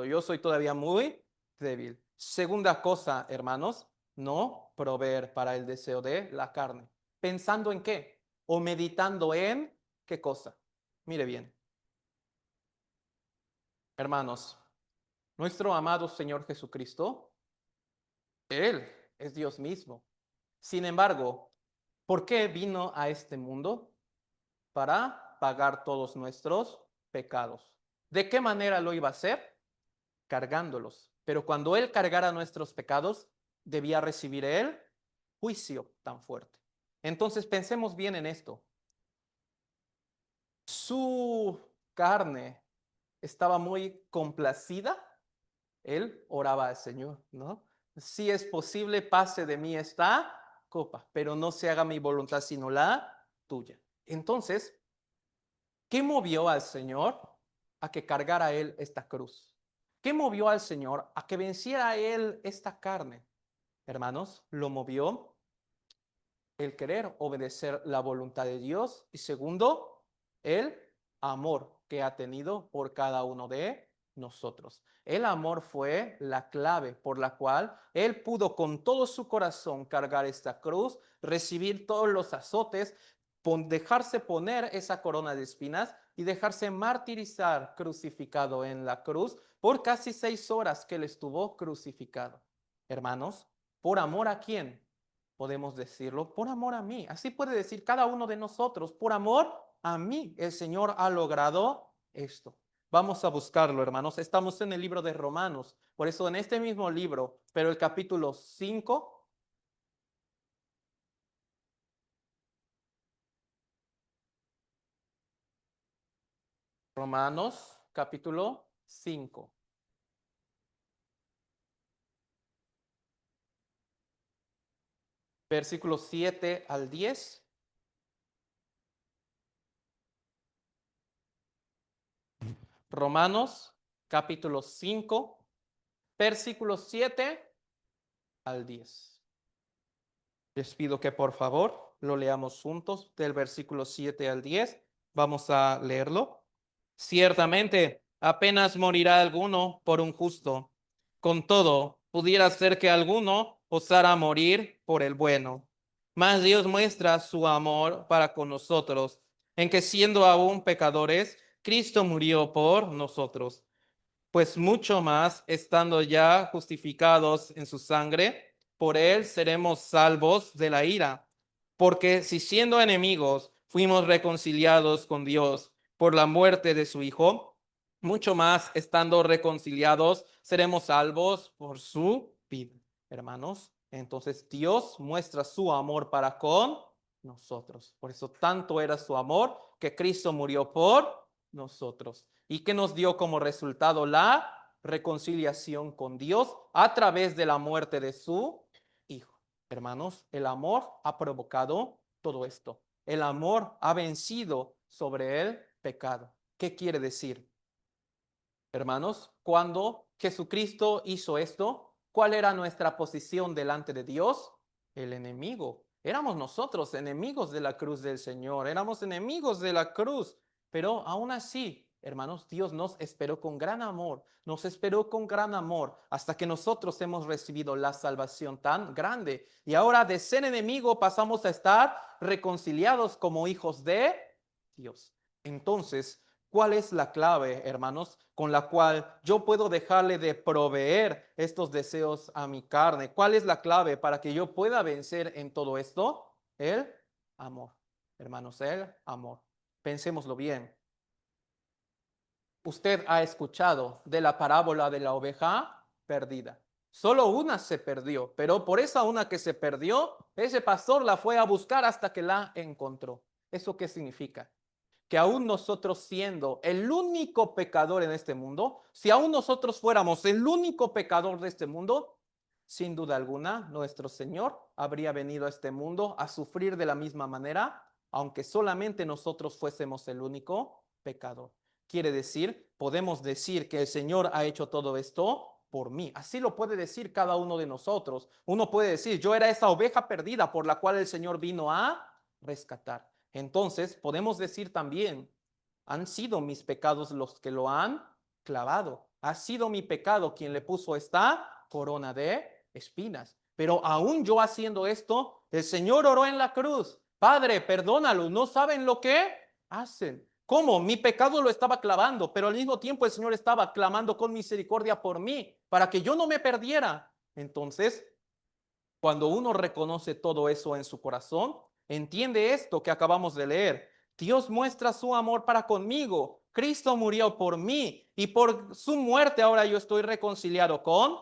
Yo soy todavía muy débil. Segunda cosa, hermanos, no proveer para el deseo de la carne. ¿Pensando en qué? O meditando en qué cosa. Mire bien, hermanos, nuestro amado Señor Jesucristo, Él es Dios mismo. Sin embargo, ¿por qué vino a este mundo? Para pagar todos nuestros pecados. ¿De qué manera lo iba a hacer? Cargándolos. Pero cuando Él cargara nuestros pecados, debía recibir Él juicio tan fuerte. Entonces pensemos bien en esto. Su carne estaba muy complacida. Él oraba al Señor, ¿no? Si es posible, pase de mí esta copa, pero no se haga mi voluntad sino la tuya. Entonces, ¿qué movió al Señor a que cargara Él esta cruz? ¿Qué movió al Señor a que venciera Él esta carne? Hermanos, lo movió el querer obedecer la voluntad de Dios y segundo, el amor que ha tenido por cada uno de nosotros. El amor fue la clave por la cual Él pudo con todo su corazón cargar esta cruz, recibir todos los azotes, dejarse poner esa corona de espinas y dejarse martirizar crucificado en la cruz por casi 6 horas que Él estuvo crucificado. Hermanos, ¿por amor a quién? Podemos decirlo, por amor a mí. Así puede decir cada uno de nosotros, por amor a mí, el Señor ha logrado esto. Vamos a buscarlo, hermanos. Estamos en el libro de Romanos. Por eso en este mismo libro, pero el capítulo 5, Romanos, capítulo 5, versículos 7 al 10. Romanos, capítulo 5, versículos 7 al 10. Les pido que por favor lo leamos juntos del versículo 7 al 10. Vamos a leerlo. Ciertamente, apenas morirá alguno por un justo. Con todo, pudiera ser que alguno osara morir por el bueno. Mas Dios muestra su amor para con nosotros, en que siendo aún pecadores, Cristo murió por nosotros. Pues mucho más, estando ya justificados en su sangre, por él seremos salvos de la ira. Porque si siendo enemigos fuimos reconciliados con Dios por la muerte de su Hijo, mucho más, estando reconciliados, seremos salvos por su vida. Hermanos, entonces Dios muestra su amor para con nosotros. Por eso tanto era su amor que Cristo murió por nosotros. ¿Y que nos dio como resultado? La reconciliación con Dios a través de la muerte de su Hijo. Hermanos, el amor ha provocado todo esto. el amor ha vencido sobre el pecado. ¿Qué quiere decir? Hermanos, cuando Jesucristo hizo esto, ¿cuál era nuestra posición delante de Dios? El enemigo. Éramos nosotros enemigos de la cruz del Señor, éramos enemigos de la cruz, pero aún así, hermanos, Dios nos esperó con gran amor, nos esperó con gran amor hasta que nosotros hemos recibido la salvación tan grande. Y ahora de ser enemigo pasamos a estar reconciliados como hijos de Dios. Entonces, ¿cuál es la clave, hermanos, con la cual yo puedo dejarle de proveer estos deseos a mi carne? ¿Cuál es la clave para que yo pueda vencer en todo esto? El amor, hermanos, el amor. Pensémoslo bien. Usted ha escuchado de la parábola de la oveja perdida. Solo una se perdió, pero por esa una que se perdió, ese pastor la fue a buscar hasta que la encontró. ¿Eso qué significa? Que aún nosotros siendo el único pecador en este mundo, si aún nosotros fuéramos el único pecador de este mundo, sin duda alguna, nuestro Señor habría venido a este mundo a sufrir de la misma manera, aunque solamente nosotros fuésemos el único pecador. Quiere decir, podemos decir que el Señor ha hecho todo esto por mí. Así lo puede decir cada uno de nosotros. Uno puede decir, yo era esa oveja perdida por la cual el Señor vino a rescatar. Entonces, podemos decir también, han sido mis pecados los que lo han clavado. Ha sido mi pecado quien le puso esta corona de espinas. Pero aún yo haciendo esto, el Señor oró en la cruz. Padre, perdónalos, no saben lo que hacen. ¿Cómo? Mi pecado lo estaba clavando, pero al mismo tiempo el Señor estaba clamando con misericordia por mí, para que yo no me perdiera. Entonces, cuando uno reconoce todo eso en su corazón, entiende esto que acabamos de leer. Dios muestra su amor para conmigo. Cristo murió por mí y por su muerte ahora yo estoy reconciliado con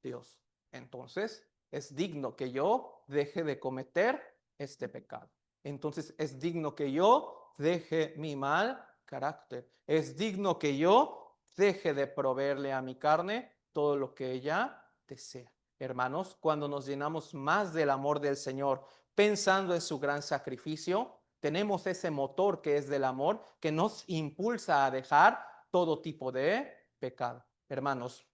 Dios. Entonces, es digno que yo deje de cometer este pecado. Entonces, es digno que yo deje mi mal carácter. Es digno que yo deje de proveerle a mi carne todo lo que ella desea. Hermanos, cuando nos llenamos más del amor del Señor, pensando en su gran sacrificio, tenemos ese motor que es del amor, que nos impulsa a dejar todo tipo de pecado. Hermanos,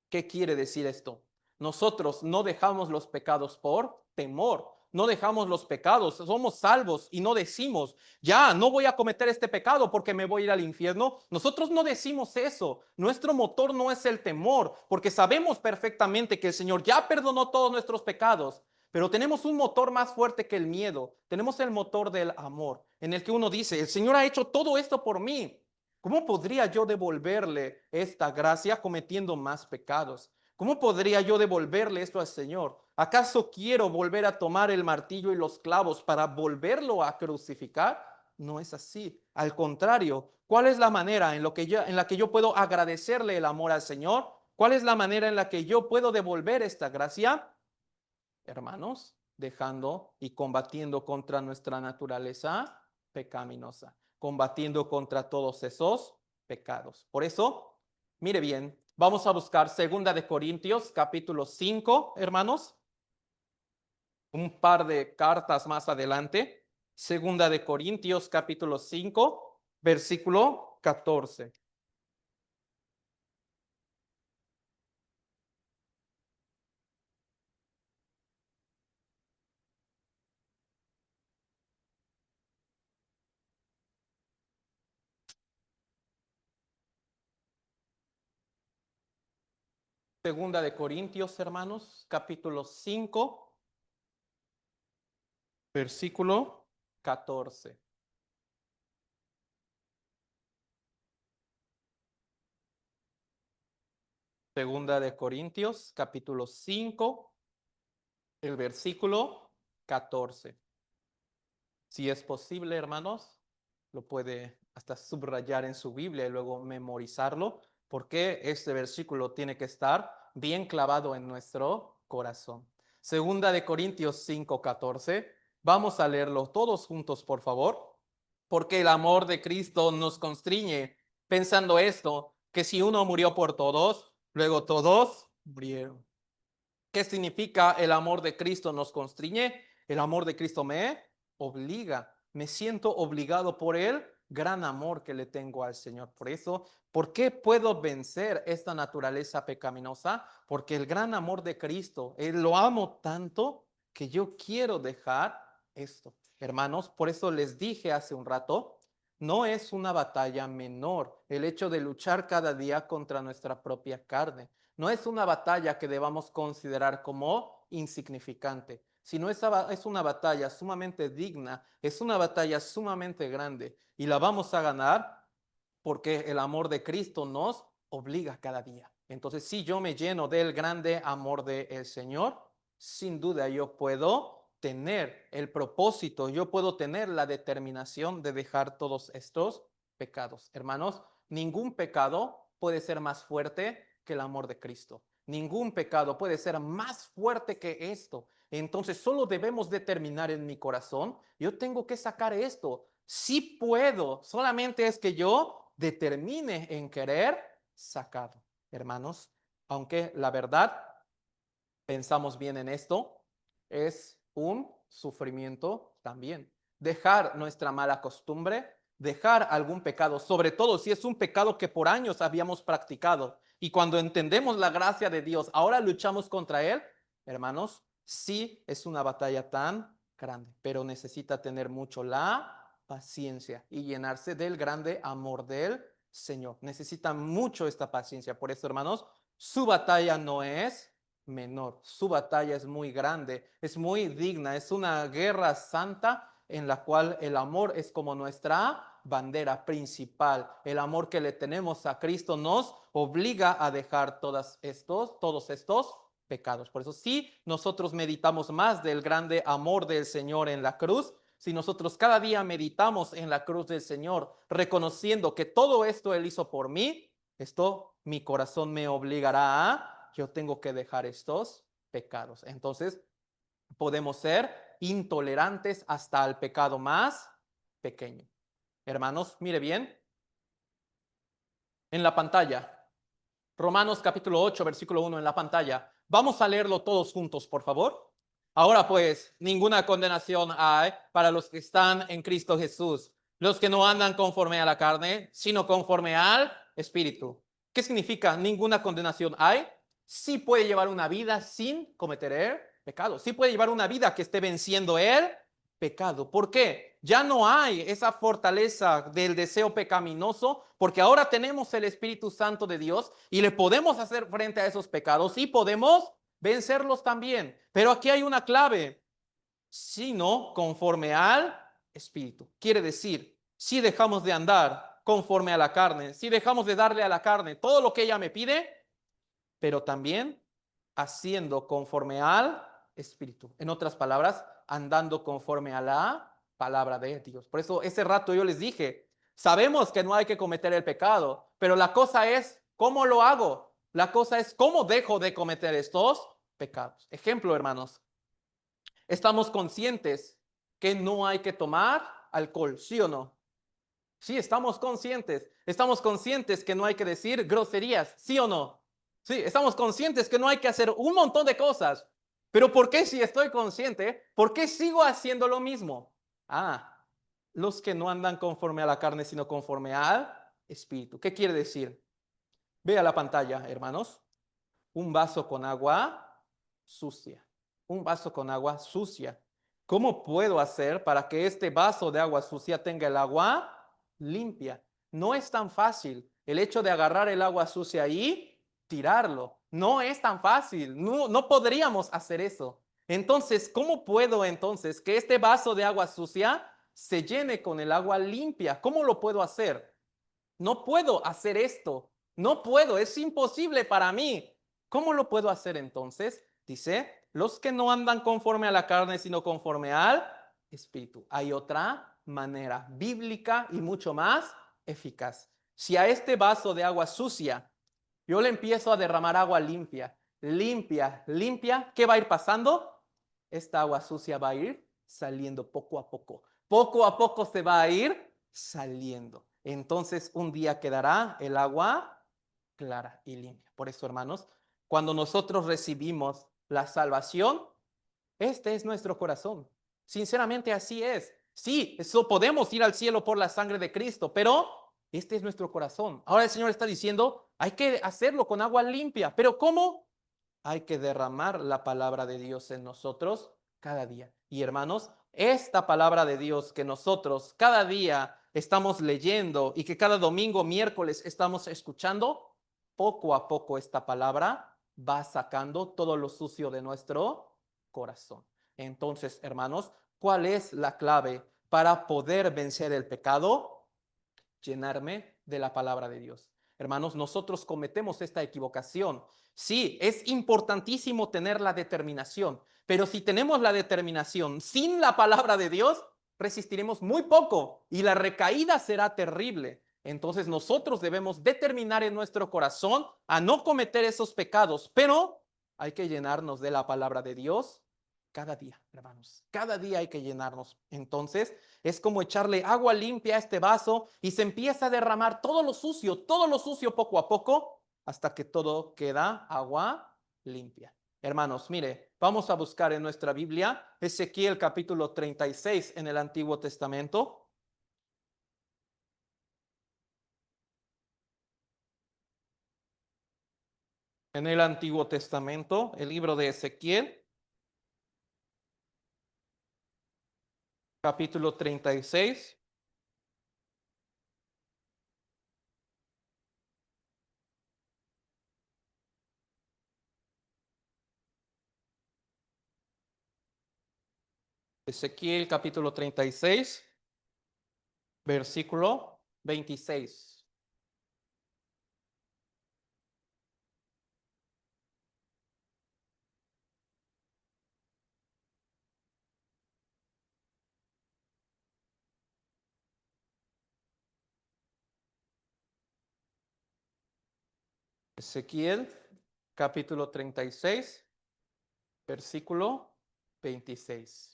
¿qué quiere decir esto? Nosotros no dejamos los pecados por temor, no dejamos los pecados, somos salvos y no decimos, ya, no voy a cometer este pecado porque me voy a ir al infierno. Nosotros no decimos eso. Nuestro motor no es el temor, porque sabemos perfectamente que el Señor ya perdonó todos nuestros pecados, pero tenemos un motor más fuerte que el miedo. Tenemos el motor del amor, en el que uno dice, el Señor ha hecho todo esto por mí. ¿Cómo podría yo devolverle esta gracia cometiendo más pecados? ¿Cómo podría yo devolverle esto al Señor? ¿Acaso quiero volver a tomar el martillo y los clavos para volverlo a crucificar? No es así. Al contrario, ¿cuál es la manera en la que yo puedo agradecerle el amor al Señor? ¿Cuál es la manera en la que yo puedo devolver esta gracia? Hermanos, dejando y combatiendo contra nuestra naturaleza pecaminosa, combatiendo contra todos esos pecados. Por eso, mire bien, vamos a buscar Segunda de Corintios, capítulo 5, hermanos, un par de cartas más adelante. Segunda de Corintios, capítulo 5, versículo 14. Segunda de Corintios, hermanos, capítulo 5, versículo 14. Segunda de Corintios, capítulo 5, el versículo 14. Si es posible, hermanos, lo puede hasta subrayar en su Biblia y luego memorizarlo, porque este versículo tiene que estar bien clavado en nuestro corazón. Segunda de Corintios 5, 14. Vamos a leerlo todos juntos, por favor, porque el amor de Cristo nos constriñe, pensando esto, que si uno murió por todos, luego todos murieron. ¿Qué significa el amor de Cristo nos constriñe? El amor de Cristo me obliga. Me siento obligado por el gran amor que le tengo al Señor. Por eso, ¿por qué puedo vencer esta naturaleza pecaminosa? Porque el gran amor de Cristo, lo amo tanto que yo quiero dejar esto. Hermanos, por eso les dije hace un rato, no es una batalla menor el hecho de luchar cada día contra nuestra propia carne. No es una batalla que debamos considerar como insignificante, sino es una batalla sumamente digna, es una batalla sumamente grande y la vamos a ganar porque el amor de Cristo nos obliga cada día. Entonces, si yo me lleno del grande amor del Señor, sin duda yo puedo tener el propósito, yo puedo tener la determinación de dejar todos estos pecados. Hermanos, ningún pecado puede ser más fuerte que el amor de Cristo. Ningún pecado puede ser más fuerte que esto. Entonces, solo debemos determinar en mi corazón, yo tengo que sacar esto. Si puedo, solamente es que yo determine en querer sacarlo. Hermanos, aunque la verdad, pensamos bien en esto, es un sufrimiento también. Dejar nuestra mala costumbre, dejar algún pecado, sobre todo si es un pecado que por años habíamos practicado y cuando entendemos la gracia de Dios, ahora luchamos contra él, hermanos, sí es una batalla tan grande, pero necesita tener mucho la paciencia y llenarse del grande amor del Señor. Necesita mucho esta paciencia. Por eso, hermanos, su batalla no es menor. Su batalla es muy grande, es muy digna, es una guerra santa en la cual el amor es como nuestra bandera principal. El amor que le tenemos a Cristo nos obliga a dejar todos estos pecados. Por eso, si nosotros meditamos más del grande amor del Señor en la cruz, si nosotros cada día meditamos en la cruz del Señor, reconociendo que todo esto Él hizo por mí, esto mi corazón me obligará a, yo tengo que dejar estos pecados. Entonces, podemos ser intolerantes hasta el pecado más pequeño. Hermanos, mire bien, en la pantalla, Romanos capítulo 8, versículo 1 en la pantalla. Vamos a leerlo todos juntos, por favor. Ahora pues, ninguna condenación hay para los que están en Cristo Jesús, los que no andan conforme a la carne, sino conforme al Espíritu. ¿Qué significa ninguna condenación hay? Sí puede llevar una vida sin cometer el pecado. Sí puede llevar una vida que esté venciendo el pecado. ¿Por qué? Ya no hay esa fortaleza del deseo pecaminoso, porque ahora tenemos el Espíritu Santo de Dios y le podemos hacer frente a esos pecados y podemos vencerlos también. Pero aquí hay una clave, sino conforme al Espíritu. Quiere decir, si dejamos de andar conforme a la carne, si dejamos de darle a la carne todo lo que ella me pide, pero también haciendo conforme al Espíritu. En otras palabras, andando conforme a la palabra de Dios. Por eso ese rato yo les dije, sabemos que no hay que cometer el pecado, pero la cosa es cómo lo hago. La cosa es cómo dejo de cometer estos pecados. Ejemplo, hermanos, estamos conscientes que no hay que tomar alcohol, ¿sí o no? Sí, estamos conscientes que no hay que decir groserías, ¿sí o no? Sí, estamos conscientes que no hay que hacer un montón de cosas, pero ¿por qué si estoy consciente? ¿Por qué sigo haciendo lo mismo? Ah, los que no andan conforme a la carne, sino conforme al Espíritu. ¿Qué quiere decir? Ve a la pantalla, hermanos, un vaso con agua sucia, un vaso con agua sucia. ¿Cómo puedo hacer para que este vaso de agua sucia tenga el agua limpia? No es tan fácil. El hecho de agarrar el agua sucia y tirarlo, no es tan fácil. No, no podríamos hacer eso. Entonces, ¿cómo puedo entonces que este vaso de agua sucia se llene con el agua limpia? ¿Cómo lo puedo hacer? No puedo hacer esto. No puedo, es imposible para mí. ¿Cómo lo puedo hacer entonces? Dice, los que no andan conforme a la carne, sino conforme al Espíritu. Hay otra manera bíblica y mucho más eficaz. Si a este vaso de agua sucia yo le empiezo a derramar agua limpia, limpia, limpia, ¿qué va a ir pasando? Esta agua sucia va a ir saliendo poco a poco. Poco a poco se va a ir saliendo. Entonces un día quedará el agua clara y limpia. Por eso, hermanos, cuando nosotros recibimos la salvación, este es nuestro corazón. Sinceramente así es. Sí, eso podemos ir al cielo por la sangre de Cristo, pero este es nuestro corazón. Ahora el Señor está diciendo, hay que hacerlo con agua limpia. ¿Pero cómo? Hay que derramar la palabra de Dios en nosotros cada día. Y hermanos, esta palabra de Dios que nosotros cada día estamos leyendo y que cada domingo, miércoles estamos escuchando, poco a poco esta palabra va sacando todo lo sucio de nuestro corazón. Entonces, hermanos, ¿cuál es la clave para poder vencer el pecado? Llenarme de la palabra de Dios. Hermanos, nosotros cometemos esta equivocación. Sí, es importantísimo tener la determinación, pero si tenemos la determinación sin la palabra de Dios, resistiremos muy poco y la recaída será terrible. Entonces nosotros debemos determinar en nuestro corazón a no cometer esos pecados, pero hay que llenarnos de la palabra de Dios cada día, hermanos. Cada día hay que llenarnos. Entonces, es como echarle agua limpia a este vaso y se empieza a derramar todo lo sucio poco a poco, hasta que todo queda agua limpia. Hermanos, mire, vamos a buscar en nuestra Biblia Ezequiel capítulo 36 en el Antiguo Testamento. En el Antiguo Testamento, el libro de Ezequiel, capítulo 36. Ezequiel capítulo 36, versículo 26. Ezequiel capítulo 36, versículo 26.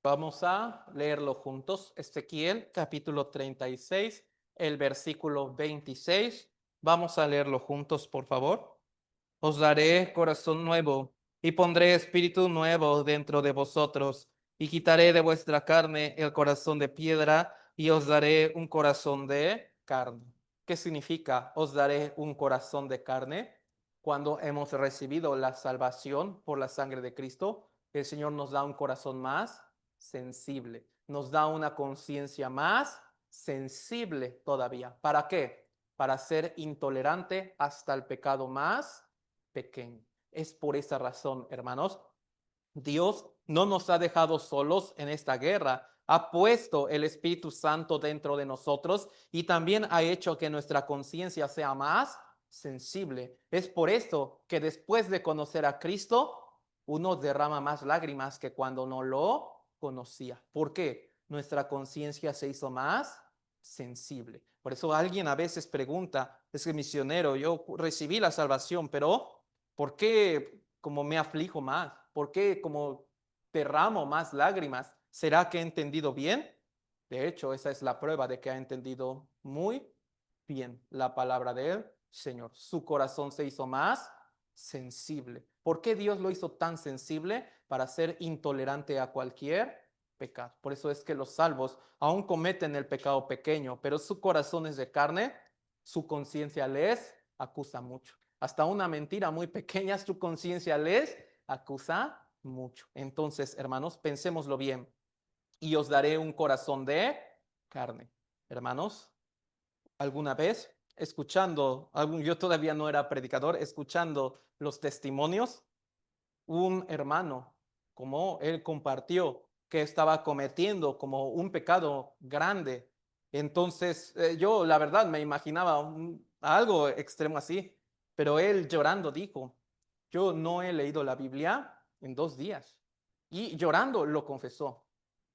Vamos a leerlo juntos. Ezequiel capítulo 36, el versículo 26. Vamos a leerlo juntos, por favor. Os daré corazón nuevo y pondré espíritu nuevo dentro de vosotros y quitaré de vuestra carne el corazón de piedra y os daré un corazón de carne. ¿Qué significa? Os daré un corazón de carne. Cuando hemos recibido la salvación por la sangre de Cristo, el Señor nos da un corazón más sensible, nos da una conciencia más sensible todavía. ¿Para qué? Para ser intolerante hasta el pecado más pequeño. Es por esa razón, hermanos, Dios no nos ha dejado solos en esta guerra. Ha puesto el Espíritu Santo dentro de nosotros y también ha hecho que nuestra conciencia sea más sensible. Es por esto que después de conocer a Cristo, uno derrama más lágrimas que cuando no lo conocía. ¿Por qué? Nuestra conciencia se hizo más sensible. Por eso alguien a veces pregunta, es que misionero, yo recibí la salvación, pero ¿por qué como me aflijo más? ¿Por qué como derramo más lágrimas? ¿Será que he entendido bien? De hecho, esa es la prueba de que ha entendido muy bien la palabra del Señor. Su corazón se hizo más sensible. ¿Por qué Dios lo hizo tan sensible? Para ser intolerante a cualquier pecado. Por eso es que los salvos aún cometen el pecado pequeño, pero su corazón es de carne, su conciencia les acusa mucho. Hasta una mentira muy pequeña, su conciencia les acusa mucho. Entonces, hermanos, pensémoslo bien. Y os daré un corazón de carne. Hermanos, alguna vez escuchando, yo todavía no era predicador, escuchando los testimonios, un hermano, como él compartió, que estaba cometiendo como un pecado grande. Entonces, yo la verdad me imaginaba algo extremo así, pero él llorando dijo, yo no he leído la Biblia en 2 días. Y llorando lo confesó.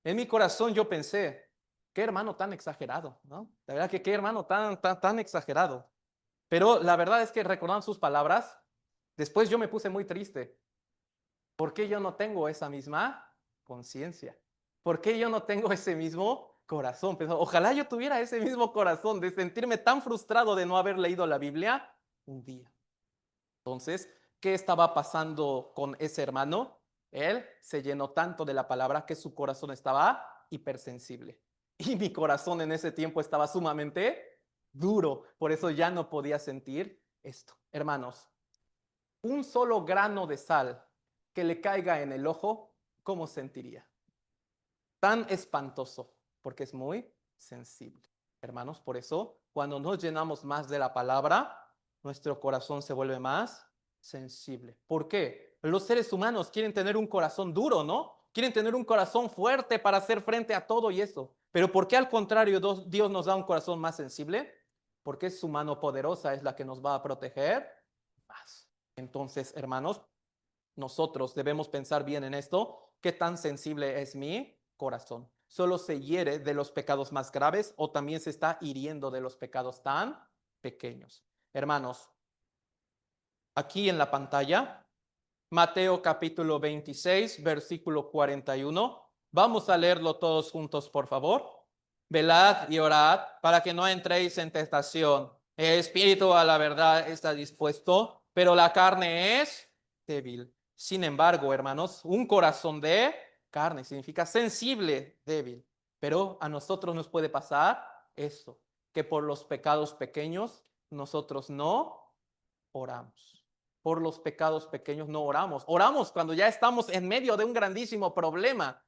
En mi corazón yo pensé, qué hermano tan exagerado, ¿no? La verdad que qué hermano tan exagerado. Pero la verdad es que recordando sus palabras, después yo me puse muy triste. ¿Por qué yo no tengo esa misma conciencia? ¿Por qué yo no tengo ese mismo corazón? Pero ojalá yo tuviera ese mismo corazón de sentirme tan frustrado de no haber leído la Biblia un día. Entonces, ¿Qué estaba pasando con ese hermano? Él se llenó tanto de la palabra que su corazón estaba hipersensible. Y mi corazón en ese tiempo estaba sumamente duro, por eso ya no podía sentir esto. Hermanos, un solo grano de sal que le caiga en el ojo, ¿cómo sentiría? Tan espantoso, porque es muy sensible. Hermanos, por eso, cuando nos llenamos más de la palabra, nuestro corazón se vuelve más sensible. ¿Por qué? Los seres humanos quieren tener un corazón duro, ¿no? Quieren tener un corazón fuerte para hacer frente a todo y eso. Pero ¿por qué al contrario Dios nos da un corazón más sensible? Porque su mano poderosa es la que nos va a proteger más. Entonces, hermanos, nosotros debemos pensar bien en esto. ¿Qué tan sensible es mi corazón? ¿Solo se hiere de los pecados más graves o también se está hiriendo de los pecados tan pequeños? Hermanos, aquí en la pantalla, Mateo capítulo 26, versículo 41. Vamos a leerlo todos juntos, por favor. Velad y orad para que no entréis en tentación. El espíritu a la verdad está dispuesto, pero la carne es débil. Sin embargo, hermanos, un corazón de carne significa sensible, débil. Pero a nosotros nos puede pasar esto, que por los pecados pequeños nosotros no oramos. Por los pecados pequeños no oramos. Oramos cuando ya estamos en medio de un grandísimo problema,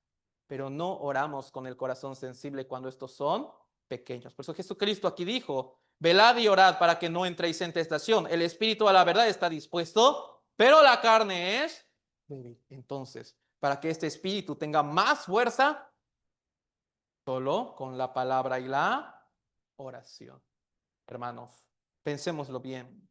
pero no oramos con el corazón sensible cuando estos son pequeños. Por eso Jesucristo aquí dijo, velad y orad para que no entréis en tentación. El espíritu a la verdad está dispuesto, pero la carne es débil. Entonces, para que este espíritu tenga más fuerza, solo con la palabra y la oración. Hermanos, pensémoslo bien.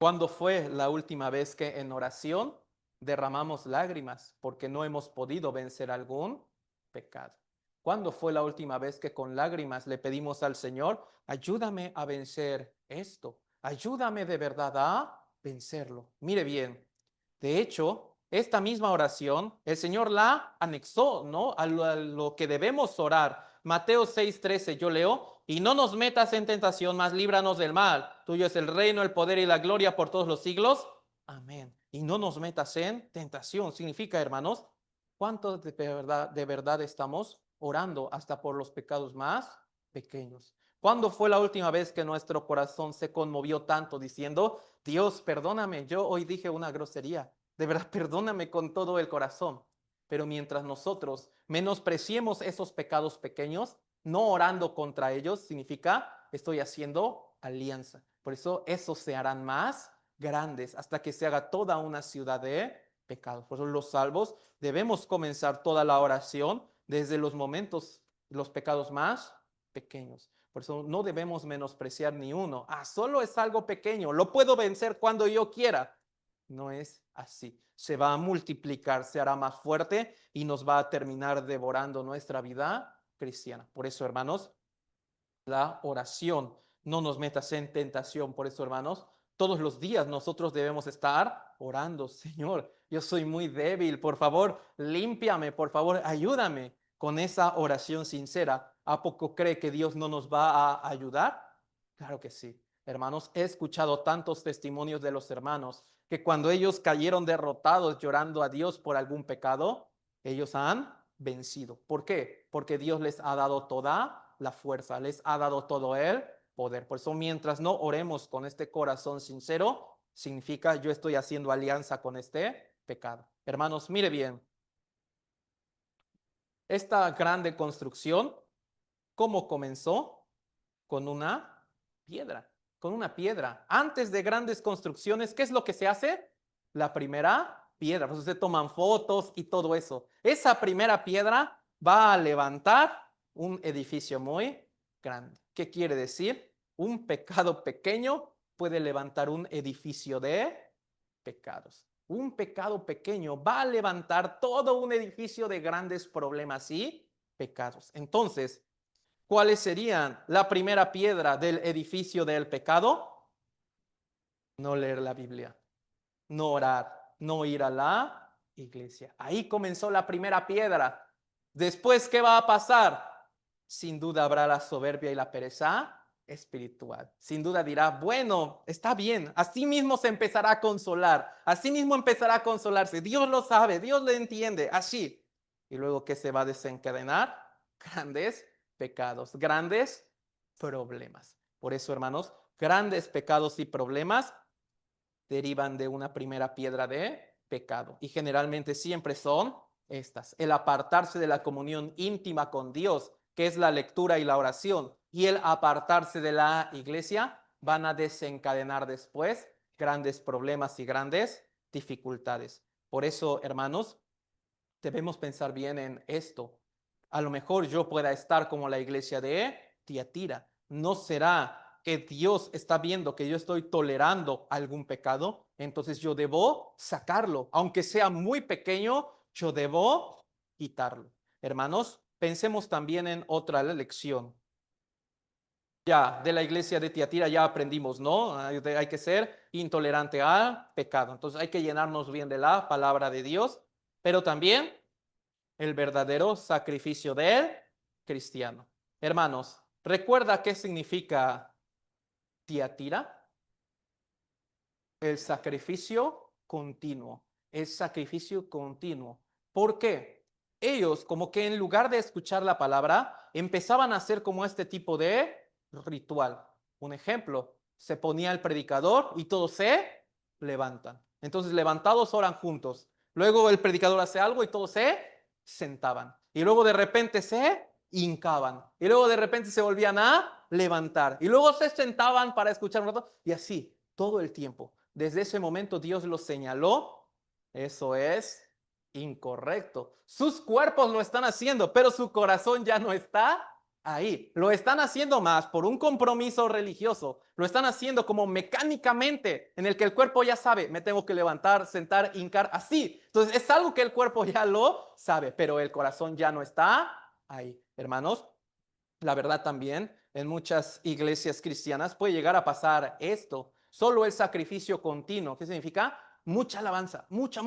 ¿Cuándo fue la última vez que en oración derramamos lágrimas porque no hemos podido vencer algún pecado? ¿Cuándo fue la última vez que con lágrimas le pedimos al Señor, ayúdame a vencer esto? Ayúdame de verdad a vencerlo. Mire bien, de hecho, esta misma oración, el Señor la anexó, ¿no? A lo que debemos orar. Mateo 6:13, yo leo, y no nos metas en tentación, mas líbranos del mal. Tuyo es el reino, el poder y la gloria por todos los siglos. Amén. Y no nos metas en tentación. Significa, hermanos, ¿cuántos de verdad estamos orando hasta por los pecados más pequeños? ¿Cuándo fue la última vez que nuestro corazón se conmovió tanto diciendo, Dios, perdóname, yo hoy dije una grosería, de verdad, perdóname con todo el corazón? Pero mientras nosotros menospreciemos esos pecados pequeños, no orando contra ellos, significa estoy haciendo alianza. Por eso esos se harán más grandes hasta que se haga toda una ciudad de pecados. Por eso los salvos debemos comenzar toda la oración desde los momentos, los pecados más pequeños. Por eso no debemos menospreciar ni uno. Solo es algo pequeño, lo puedo vencer cuando yo quiera. No es así. Se va a multiplicar, se hará más fuerte y nos va a terminar devorando nuestra vida cristiana. Por eso, hermanos, la oración, no nos metas en tentación. Por eso, hermanos, todos los días nosotros debemos estar orando. Señor, yo soy muy débil, por favor, límpiame, por favor, ayúdame con esa oración sincera. ¿A poco cree que Dios no nos va a ayudar? Claro que sí. Hermanos, he escuchado tantos testimonios de los hermanos que cuando ellos cayeron derrotados llorando a Dios por algún pecado, ellos han vencido. ¿Por qué? Porque Dios les ha dado toda la fuerza, les ha dado todo el poder. Por eso mientras no oremos con este corazón sincero, significa yo estoy haciendo alianza con este pecado. Hermanos, mire bien, esta grande construcción, ¿cómo comenzó? Con una piedra, con una piedra. Antes de grandes construcciones, ¿qué es lo que se hace? La primera piedra. Pues se toman fotos y todo eso. Esa primera piedra va a levantar un edificio muy grande. ¿Qué quiere decir? Un pecado pequeño puede levantar un edificio de pecados. Un pecado pequeño va a levantar todo un edificio de grandes problemas y pecados. Entonces, ¿cuáles serían la primera piedra del edificio del pecado? No leer la Biblia, no orar, no ir a la iglesia. Ahí comenzó la primera piedra. Después, ¿qué va a pasar? Sin duda habrá la soberbia y la pereza espiritual. Sin duda dirá, bueno, está bien, así mismo se empezará a consolar, así mismo empezará a consolarse. Dios lo sabe, Dios lo entiende, así. Y luego, ¿qué se va a desencadenar? Grandes pecados, grandes problemas. Por eso, hermanos, grandes pecados y problemas derivan de una primera piedra de pecado. Y generalmente siempre son estas: el apartarse de la comunión íntima con Dios, que es la lectura y la oración, y el apartarse de la iglesia, van a desencadenar después grandes problemas y grandes dificultades. Por eso, hermanos, debemos pensar bien en esto. A lo mejor yo pueda estar como la iglesia de Tiatira. ¿No será que Dios está viendo que yo estoy tolerando algún pecado? Entonces yo debo sacarlo. Aunque sea muy pequeño, yo debo quitarlo. Hermanos, pensemos también en otra lección. Ya, de la iglesia de Tiatira ya aprendimos, ¿no? Hay que ser intolerante al pecado. Entonces hay que llenarnos bien de la palabra de Dios, pero también el verdadero sacrificio del cristiano. Hermanos, ¿recuerda qué significa Tiatira? El sacrificio continuo. El sacrificio continuo. ¿Por qué? Ellos, como que en lugar de escuchar la palabra, empezaban a hacer como este tipo de ritual. Un ejemplo: se ponía el predicador y todos se levantan. Entonces, levantados oran juntos. Luego el predicador hace algo y todos se sentaban. Y luego de repente se hincaban. Y luego de repente se volvían a levantar. Y luego se sentaban para escuchar un rato. Y así, todo el tiempo. Desde ese momento Dios los señaló. Eso es incorrecto. Sus cuerpos lo están haciendo, pero su corazón ya no está ahí. Lo están haciendo más por un compromiso religioso. Lo están haciendo como mecánicamente, en el que el cuerpo ya sabe, me tengo que levantar, sentar, hincar, así. Entonces es algo que el cuerpo ya lo sabe, pero el corazón ya no está ahí. Hermanos, la verdad también, en muchas iglesias cristianas puede llegar a pasar esto. Solo el sacrificio continuo. ¿Qué significa? Mucha alabanza, mucha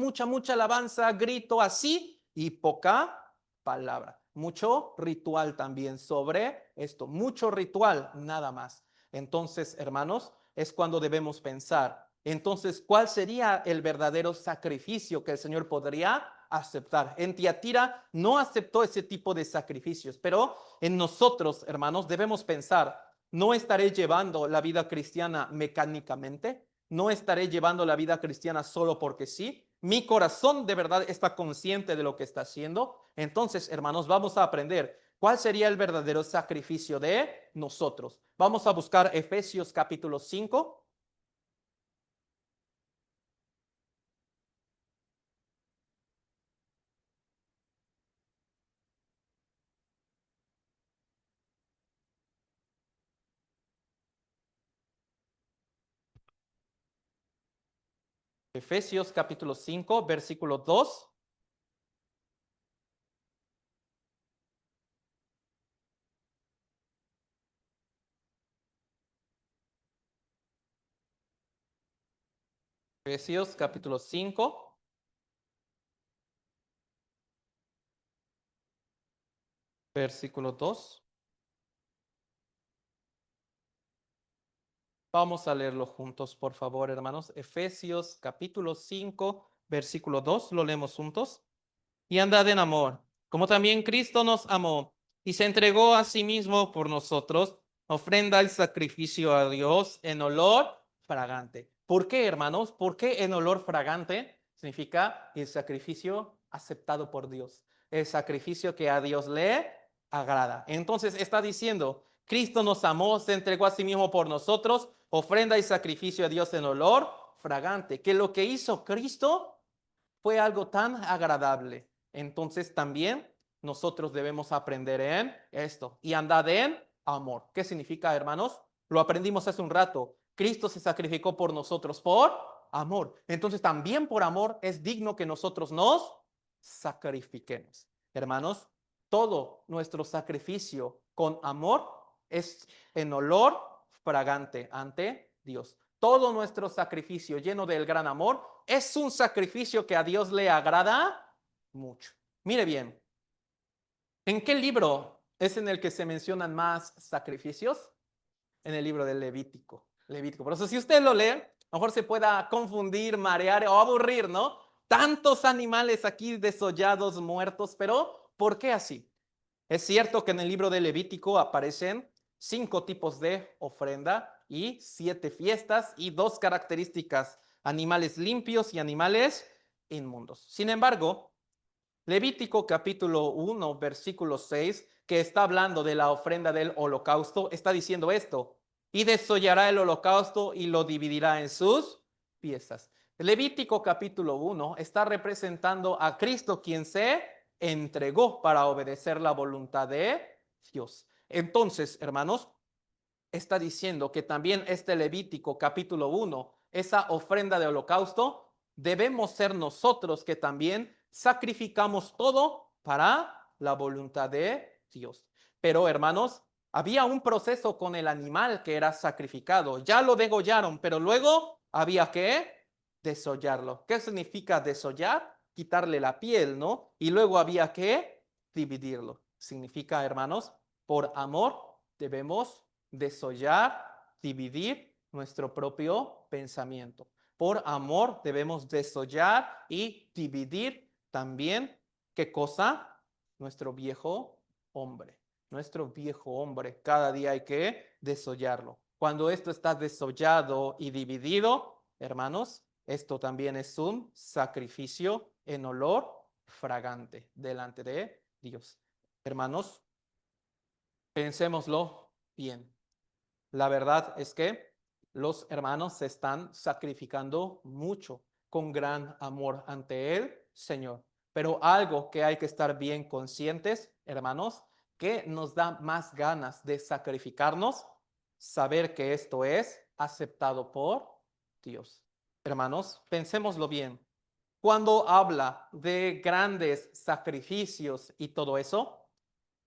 alabanza, grito así, y poca palabra. Mucho ritual también sobre esto, mucho ritual, nada más. Entonces, hermanos, es cuando debemos pensar. Entonces, ¿cuál sería el verdadero sacrificio que el Señor podría aceptar? En Tiatira no aceptó ese tipo de sacrificios, pero en nosotros, hermanos, debemos pensar: ¿no estaré llevando la vida cristiana mecánicamente? ¿No estaré llevando la vida cristiana solo porque sí? ¿Mi corazón de verdad está consciente de lo que está haciendo? Entonces, hermanos, vamos a aprender cuál sería el verdadero sacrificio de nosotros. Vamos a buscar Efesios capítulo 5. Efesios capítulo 5, versículo 2. Efesios capítulo 5, versículo 2. Vamos a leerlo juntos, por favor, hermanos. Efesios capítulo 5, versículo 2. Lo leemos juntos. Y andad en amor, como también Cristo nos amó y se entregó a sí mismo por nosotros, ofrenda y sacrificio a Dios en olor fragante. ¿Por qué, hermanos? ¿Por qué en olor fragante? Significa el sacrificio aceptado por Dios, el sacrificio que a Dios le agrada. Entonces está diciendo: Cristo nos amó, se entregó a sí mismo por nosotros, ofrenda y sacrificio a Dios en olor fragante. Que lo que hizo Cristo fue algo tan agradable. Entonces también nosotros debemos aprender en esto y andar en amor. ¿Qué significa, hermanos? Lo aprendimos hace un rato. Cristo se sacrificó por nosotros por amor. Entonces también por amor es digno que nosotros nos sacrifiquemos. Hermanos, todo nuestro sacrificio con amor es en olor fragante ante Dios. Todo nuestro sacrificio lleno del gran amor es un sacrificio que a Dios le agrada mucho. Mire bien, ¿en qué libro es en el que se mencionan más sacrificios? en el libro del Levítico. Levítico. Por eso si usted lo lee, a lo mejor se pueda confundir, marear o aburrir, ¿no? Tantos animales aquí desollados, muertos, pero ¿por qué así? Es cierto que en el libro de Levítico aparecen 5 tipos de ofrenda y 7 fiestas y 2 características, animales limpios y animales inmundos. Sin embargo, Levítico capítulo 1, versículo 6, que está hablando de la ofrenda del holocausto, está diciendo esto: y desollará el holocausto y lo dividirá en sus piezas. Levítico capítulo 1 está representando a Cristo, quien se entregó para obedecer la voluntad de Dios. Entonces, hermanos, está diciendo que también este Levítico capítulo 1, esa ofrenda de holocausto, debemos ser nosotros que también sacrificamos todo para la voluntad de Dios. Pero hermanos, había un proceso con el animal que era sacrificado. Ya lo degollaron, pero luego había que desollarlo. ¿Qué significa desollar? Quitarle la piel, ¿no? Y luego había que dividirlo. Significa, hermanos, por amor debemos desollar, dividir nuestro propio pensamiento. Por amor debemos desollar y dividir también, ¿qué cosa? Nuestro viejo hombre. Nuestro viejo hombre, cada día hay que desollarlo. Cuando esto está desollado y dividido, hermanos, esto también es un sacrificio en olor fragante delante de Dios. Hermanos, pensémoslo bien. La verdad es que los hermanos se están sacrificando mucho con gran amor ante el Señor. Pero algo que hay que estar bien conscientes, hermanos, que nos da más ganas de sacrificarnos, saber que esto es aceptado por Dios. Hermanos, pensémoslo bien. Cuando habla de grandes sacrificios y todo eso,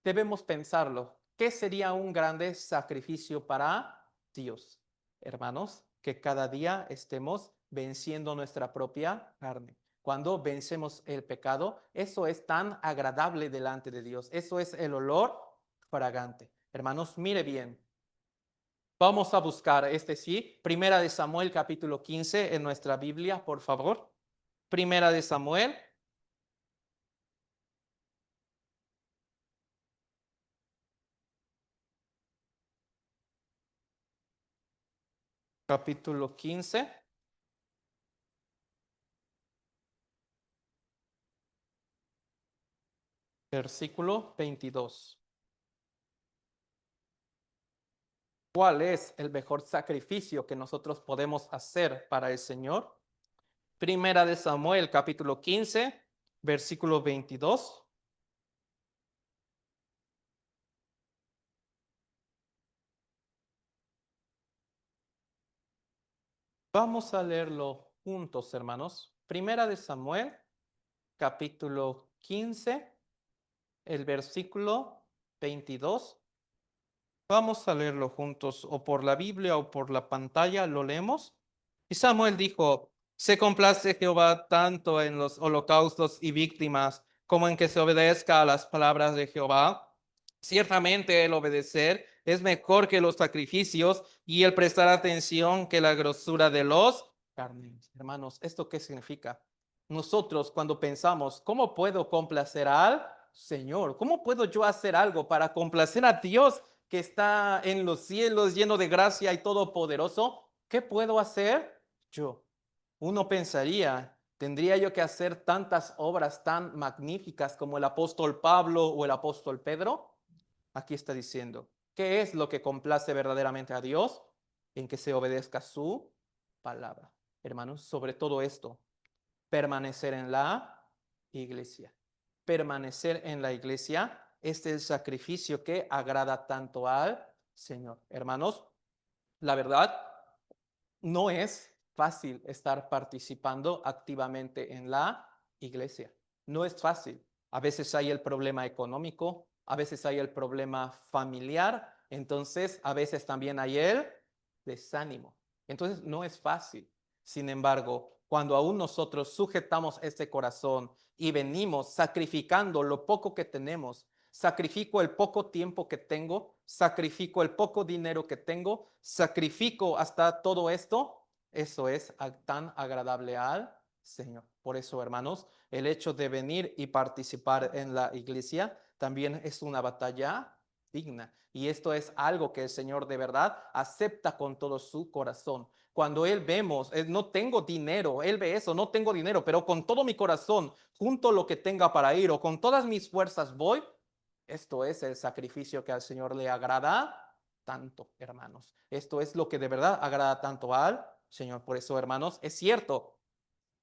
debemos pensarlo. ¿Qué sería un grande sacrificio para Dios? Hermanos, que cada día estemos venciendo nuestra propia carne. Cuando vencemos el pecado, eso es tan agradable delante de Dios. Eso es el olor fragante. Hermanos, mire bien. Vamos a buscar este sí, Primera de Samuel capítulo 15 en nuestra Biblia, por favor. Primera de Samuel capítulo 15, versículo 22. ¿Cuál es el mejor sacrificio que nosotros podemos hacer para el Señor? Primera de Samuel, capítulo 15, versículo 22. Vamos a leerlo juntos, hermanos. Primera de Samuel, capítulo 15, el versículo 22. Vamos a leerlo juntos, o por la Biblia o por la pantalla, lo leemos. Y Samuel dijo: se complace Jehová tanto en los holocaustos y víctimas como en que se obedezca a las palabras de Jehová. Ciertamente el obedecer es mejor que los sacrificios y el prestar atención que la grosura de los carneros. Hermanos, ¿esto qué significa? Nosotros cuando pensamos, ¿cómo puedo complacer al Señor? ¿Cómo puedo yo hacer algo para complacer a Dios que está en los cielos, lleno de gracia y todopoderoso? ¿Qué puedo hacer yo? Uno pensaría, ¿tendría yo que hacer tantas obras tan magníficas como el apóstol Pablo o el apóstol Pedro? Aquí está diciendo, ¿qué es lo que complace verdaderamente a Dios? En que se obedezca su palabra. Hermanos, sobre todo esto, permanecer en la iglesia. Permanecer en la iglesia es el sacrificio que agrada tanto al Señor. Hermanos, la verdad, no es fácil estar participando activamente en la iglesia. No es fácil. A veces hay el problema económico, a veces hay el problema familiar, entonces a veces también hay el desánimo. Entonces no es fácil. Sin embargo, cuando aún nosotros sujetamos este corazón y venimos sacrificando lo poco que tenemos, sacrifico el poco tiempo que tengo sacrifico el poco dinero que tengo, sacrifico hasta todo esto, eso es tan agradable al Señor. Por eso, hermanos, el hecho de venir y participar en la iglesia también es una batalla digna. Y esto es algo que el Señor de verdad acepta con todo su corazón. Cuando Él vemos, no tengo dinero, Él ve eso, no tengo dinero, pero con todo mi corazón, junto lo que tenga para ir o con todas mis fuerzas voy, esto es el sacrificio que al Señor le agrada tanto, hermanos. Esto es lo que de verdad agrada tanto al Señor. Por eso, hermanos, es cierto,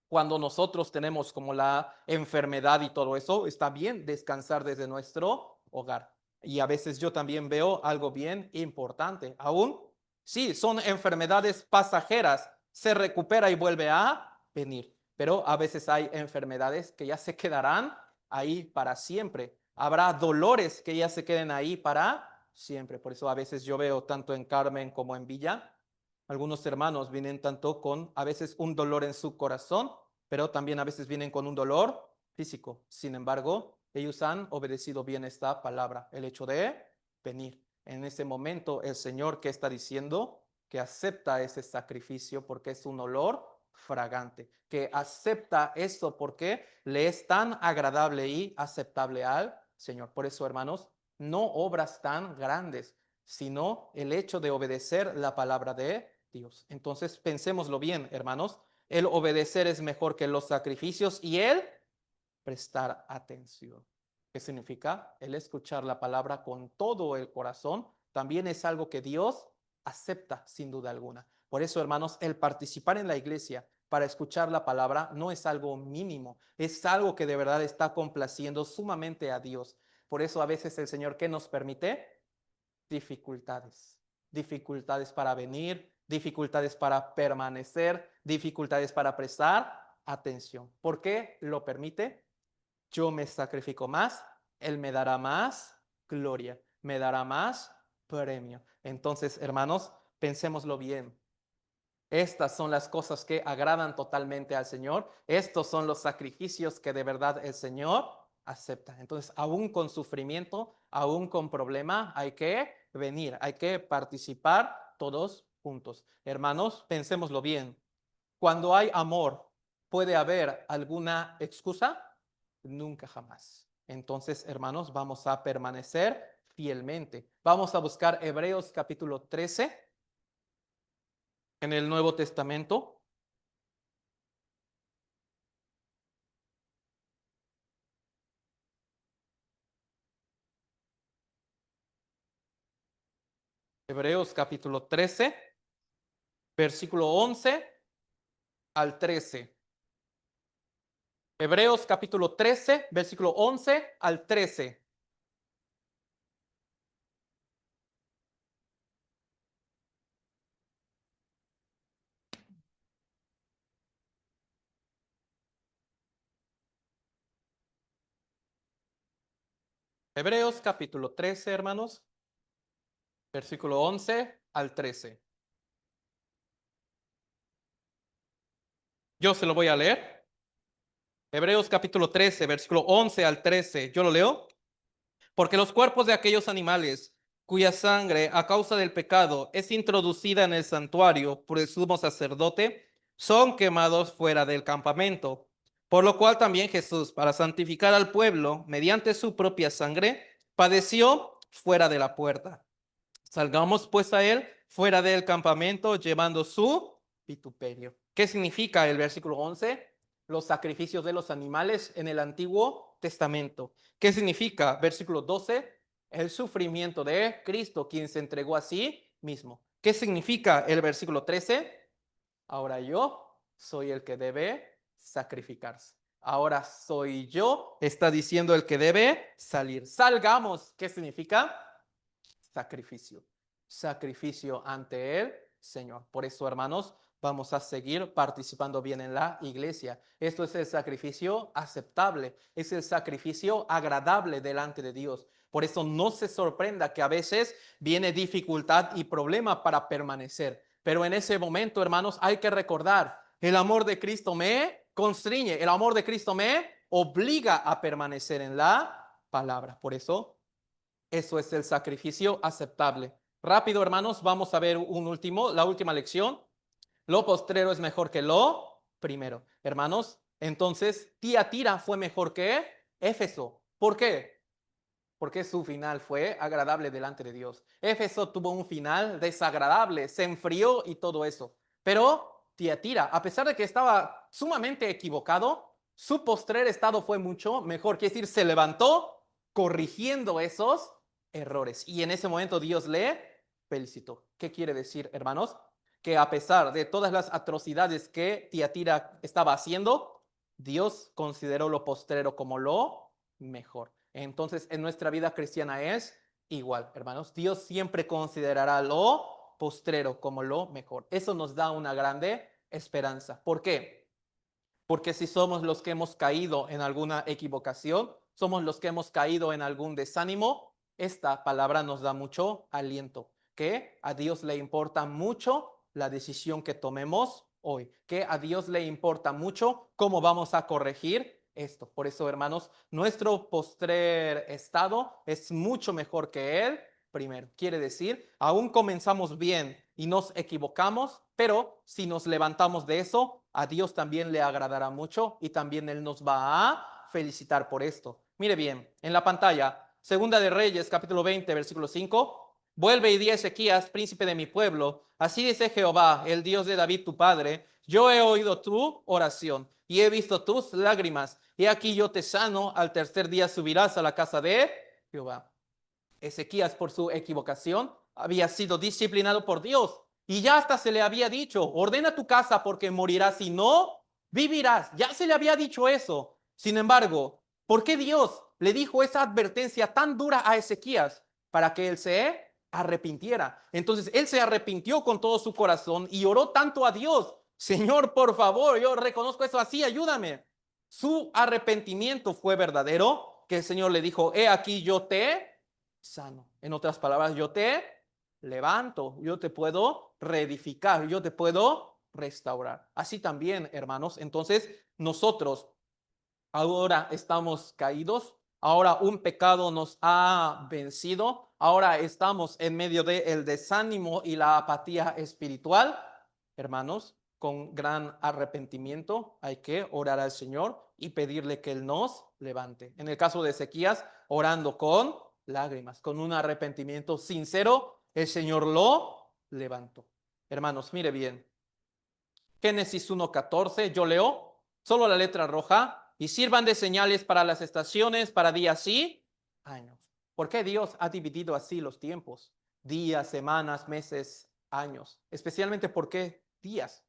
cuando nosotros tenemos como la enfermedad y todo eso, está bien descansar desde nuestro hogar. Y a veces yo también veo algo bien importante. Aún, sí, son enfermedades pasajeras, se recupera y vuelve a venir. Pero a veces hay enfermedades que ya se quedarán ahí para siempre. Habrá dolores que ya se queden ahí para siempre. Por eso a veces yo veo tanto en Carmen como en Villa, algunos hermanos vienen tanto con a veces un dolor en su corazón, pero también a veces vienen con un dolor físico. Sin embargo, ellos han obedecido bien esta palabra, el hecho de venir. En ese momento, el Señor que está diciendo que acepta ese sacrificio porque es un olor fragante, que acepta eso porque le es tan agradable y aceptable al Señor. Por eso, hermanos, no obras tan grandes, sino el hecho de obedecer la palabra de Dios. Entonces, pensémoslo bien, hermanos. El obedecer es mejor que los sacrificios y el prestar atención. ¿Qué significa? El escuchar la palabra con todo el corazón también es algo que Dios acepta sin duda alguna. Por eso, hermanos, el participar en la iglesia para escuchar la palabra no es algo mínimo, es algo que de verdad está complaciendo sumamente a Dios. Por eso a veces el Señor, ¿qué nos permite? Dificultades. Dificultades para venir, dificultades para permanecer, dificultades para prestar atención. ¿Por qué lo permite? Yo me sacrifico más, Él me dará más gloria, me dará más premio. Entonces, hermanos, pensémoslo bien. Estas son las cosas que agradan totalmente al Señor. Estos son los sacrificios que de verdad el Señor acepta. Entonces, aún con sufrimiento, aún con problema, hay que venir, hay que participar todos juntos. Hermanos, pensémoslo bien. Cuando hay amor, ¿puede haber alguna excusa? Nunca jamás. Entonces, hermanos, vamos a permanecer fielmente. Vamos a buscar Hebreos capítulo 13 en el Nuevo Testamento. Hebreos capítulo 13, versículo 11 al 13. Hebreos capítulo 13, versículo 11 al 13. Hebreos capítulo 13, hermanos, versículo 11 al 13. Yo se lo voy a leer. Hebreos capítulo 13, versículo 11 al 13. Yo lo leo. Porque los cuerpos de aquellos animales cuya sangre a causa del pecado es introducida en el santuario por el sumo sacerdote, son quemados fuera del campamento. Por lo cual también Jesús, para santificar al pueblo mediante su propia sangre, padeció fuera de la puerta. Salgamos pues a él fuera del campamento llevando su vituperio. ¿Qué significa el versículo 11? Los sacrificios de los animales en el Antiguo Testamento. ¿Qué significa? Versículo 12, el sufrimiento de Cristo, quien se entregó a sí mismo. ¿Qué significa el versículo 13? Ahora yo soy el que debe sacrificarse. Ahora soy yo, está diciendo el que debe salir. Salgamos. ¿Qué significa? Sacrificio. Sacrificio ante el Señor. Por eso, hermanos, vamos a seguir participando bien en la iglesia. Esto es el sacrificio aceptable, es el sacrificio agradable delante de Dios. Por eso no se sorprenda que a veces viene dificultad y problema para permanecer. Pero en ese momento, hermanos, hay que recordar, el amor de Cristo me constriñe, el amor de Cristo me obliga a permanecer en la palabra. Por eso Eso es el sacrificio aceptable. Rápido, hermanos, vamos a ver la última lección. Lo postrero es mejor que lo primero. Hermanos, entonces Tiatira fue mejor que Éfeso. ¿Por qué? Porque su final fue agradable delante de Dios. Éfeso tuvo un final desagradable, se enfrió y todo eso. Pero Tiatira, a pesar de que estaba sumamente equivocado, su postrer estado fue mucho mejor. Quiere decir, se levantó corrigiendo esos errores. Y en ese momento Dios le felicitó. ¿Qué quiere decir, hermanos? Que a pesar de todas las atrocidades que Tiatira estaba haciendo, Dios consideró lo postrero como lo mejor. Entonces, en nuestra vida cristiana es igual, hermanos. Dios siempre considerará lo postrero como lo mejor. Eso nos da una grande esperanza. ¿Por qué? Porque si somos los que hemos caído en alguna equivocación, somos los que hemos caído en algún desánimo, esta palabra nos da mucho aliento, que a Dios le importa mucho la decisión que tomemos hoy, que a Dios le importa mucho cómo vamos a corregir esto. Por eso, hermanos, nuestro postrer estado es mucho mejor que el primero. Quiere decir, aún comenzamos bien y nos equivocamos, pero si nos levantamos de eso, a Dios también le agradará mucho y también Él nos va a felicitar por esto. Mire bien, en la pantalla, Segunda de Reyes, capítulo 20, versículo 5. Vuelve y di a Ezequías, príncipe de mi pueblo, así dice Jehová, el Dios de David tu padre, yo he oído tu oración y he visto tus lágrimas, y aquí yo te sano, al tercer día subirás a la casa de Jehová. Ezequías, por su equivocación, había sido disciplinado por Dios y ya hasta se le había dicho, ordena tu casa porque morirás y no vivirás. Ya se le había dicho eso. Sin embargo, ¿por qué Dios le dijo esa advertencia tan dura a Ezequías? Para que él se arrepintiera. Entonces él se arrepintió con todo su corazón y oró tanto a Dios. Señor, por favor, yo reconozco eso así, ayúdame. Su arrepentimiento fue verdadero, que el Señor le dijo, he aquí yo te sano. En otras palabras, yo te levanto, yo te puedo reedificar, yo te puedo restaurar. Así también, hermanos, entonces nosotros ahora estamos caídos, ahora un pecado nos ha vencido, ahora estamos en medio del desánimo y la apatía espiritual, hermanos, con gran arrepentimiento hay que orar al Señor y pedirle que Él nos levante. En el caso de Ezequías, orando con lágrimas, con un arrepentimiento sincero, el Señor lo levantó. Hermanos, mire bien, Génesis 1:14, yo leo solo la letra roja, y sirvan de señales para las estaciones, para días y años. ¿Por qué Dios ha dividido así los tiempos? Días, semanas, meses, años. Especialmente, ¿por qué días?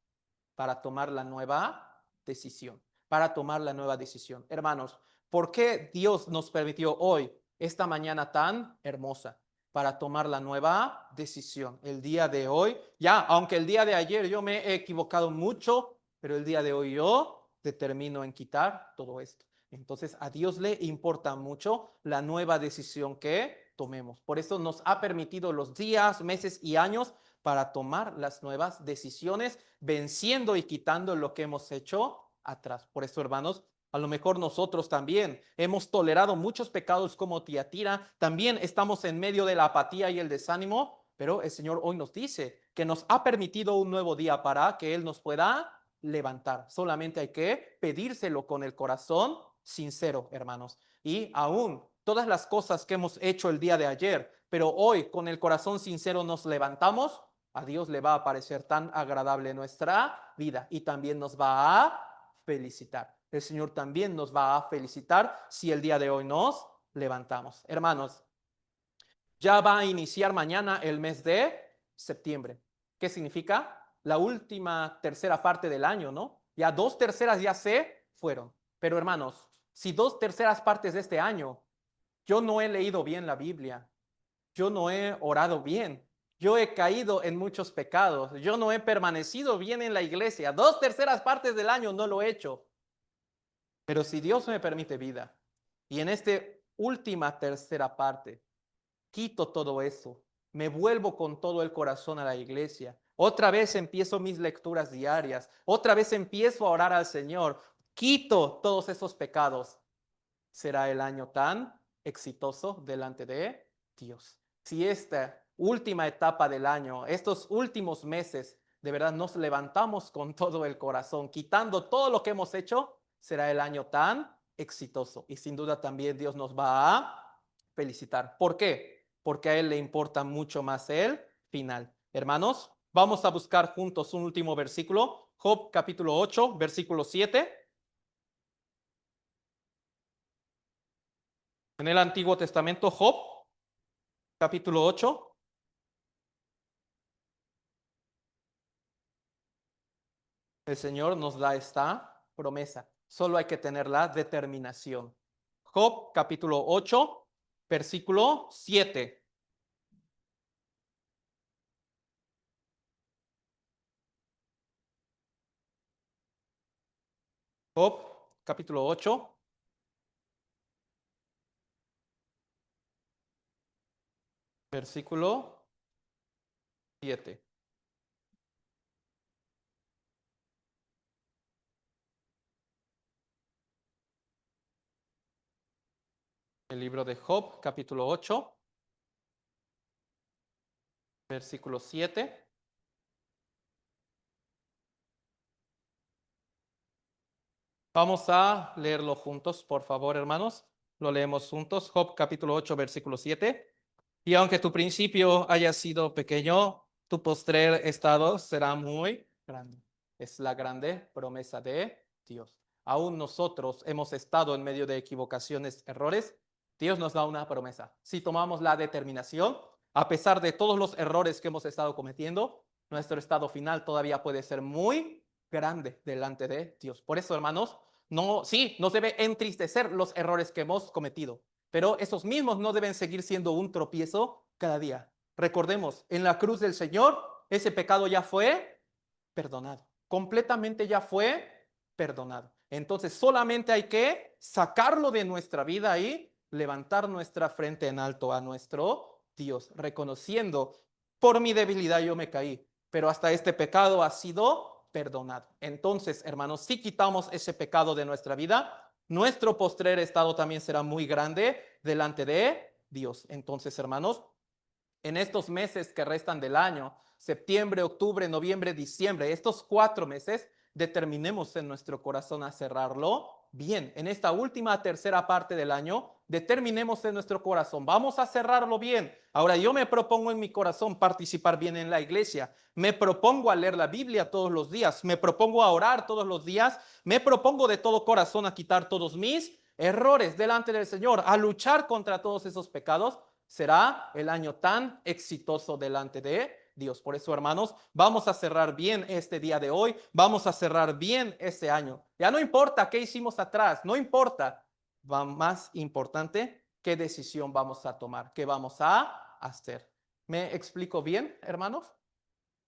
Para tomar la nueva decisión, para tomar la nueva decisión. Hermanos, ¿por qué Dios nos permitió hoy esta mañana tan hermosa? Para tomar la nueva decisión. El día de hoy, ya, aunque el día de ayer yo me he equivocado mucho, pero el día de hoy yo determino en quitar todo esto. Entonces a Dios le importa mucho la nueva decisión que tomemos. Por eso nos ha permitido los días, meses y años para tomar las nuevas decisiones, venciendo y quitando lo que hemos hecho atrás. Por eso, hermanos, a lo mejor nosotros también hemos tolerado muchos pecados como Tiatira, también estamos en medio de la apatía y el desánimo, pero el Señor hoy nos dice que nos ha permitido un nuevo día para que Él nos pueda levantar. Solamente hay que pedírselo con el corazón sincero, hermanos. Y aún todas las cosas que hemos hecho el día de ayer, pero hoy con el corazón sincero nos levantamos, a Dios le va a parecer tan agradable nuestra vida y también nos va a felicitar. El Señor también nos va a felicitar si el día de hoy nos levantamos. Hermanos, ya va a iniciar mañana el mes de septiembre. ¿Qué significa? La última tercera parte del año, ¿no? Ya 2/3 ya se fueron. Pero hermanos, si 2/3 partes de este año yo no he leído bien la Biblia, yo no he orado bien, yo he caído en muchos pecados, yo no he permanecido bien en la iglesia, 2/3 partes del año no lo he hecho. Pero si Dios me permite vida y en esta última tercera parte quito todo eso, me vuelvo con todo el corazón a la iglesia, otra vez empiezo mis lecturas diarias, otra vez empiezo a orar al Señor, quito todos esos pecados, será el año tan exitoso delante de Dios. Si esta última etapa del año, estos últimos meses, de verdad nos levantamos con todo el corazón, quitando todo lo que hemos hecho, será el año tan exitoso. Y sin duda también Dios nos va a felicitar. ¿Por qué? Porque a Él le importa mucho más el final. Hermanos, vamos a buscar juntos un último versículo. Job capítulo 8, versículo 7. En el Antiguo Testamento, Job capítulo 8. El Señor nos da esta promesa. Solo hay que tener la determinación. Job capítulo 8, versículo 7. Job capítulo 8, versículo 7. El libro de Job capítulo 8, versículo 7. Vamos a leerlo juntos, por favor, hermanos. Lo leemos juntos. Job capítulo 8, versículo 7. Y aunque tu principio haya sido pequeño, tu postrer estado será muy grande. Es la grande promesa de Dios. Aún nosotros hemos estado en medio de equivocaciones, errores. Dios nos da una promesa. Si tomamos la determinación, a pesar de todos los errores que hemos estado cometiendo, nuestro estado final todavía puede ser muy grande delante de Dios. Por eso, hermanos, no, sí, nos debe entristecer los errores que hemos cometido, pero esos mismos no deben seguir siendo un tropiezo cada día. Recordemos, en la cruz del Señor, ese pecado ya fue perdonado. Completamente ya fue perdonado. Entonces solamente hay que sacarlo de nuestra vida y levantar nuestra frente en alto a nuestro Dios, reconociendo, por mi debilidad yo me caí, pero hasta este pecado ha sido perdonado. Entonces, hermanos, si quitamos ese pecado de nuestra vida, nuestro postrer estado también será muy grande delante de Dios. Entonces, hermanos, en estos meses que restan del año, septiembre, octubre, noviembre, diciembre, estos 4 meses, determinemos en nuestro corazón a cerrarlo bien. En esta última tercera parte del año, determinemos en nuestro corazón, vamos a cerrarlo bien. Ahora yo me propongo en mi corazón participar bien en la iglesia, me propongo a leer la Biblia todos los días, me propongo a orar todos los días, me propongo de todo corazón a quitar todos mis errores delante del Señor, a luchar contra todos esos pecados. Será el año tan exitoso delante de Dios. Por eso, hermanos, vamos a cerrar bien este día de hoy, vamos a cerrar bien este año. Ya no importa qué hicimos atrás, no importa. Va más importante qué decisión vamos a tomar, qué vamos a hacer. ¿Me explico bien, hermanos?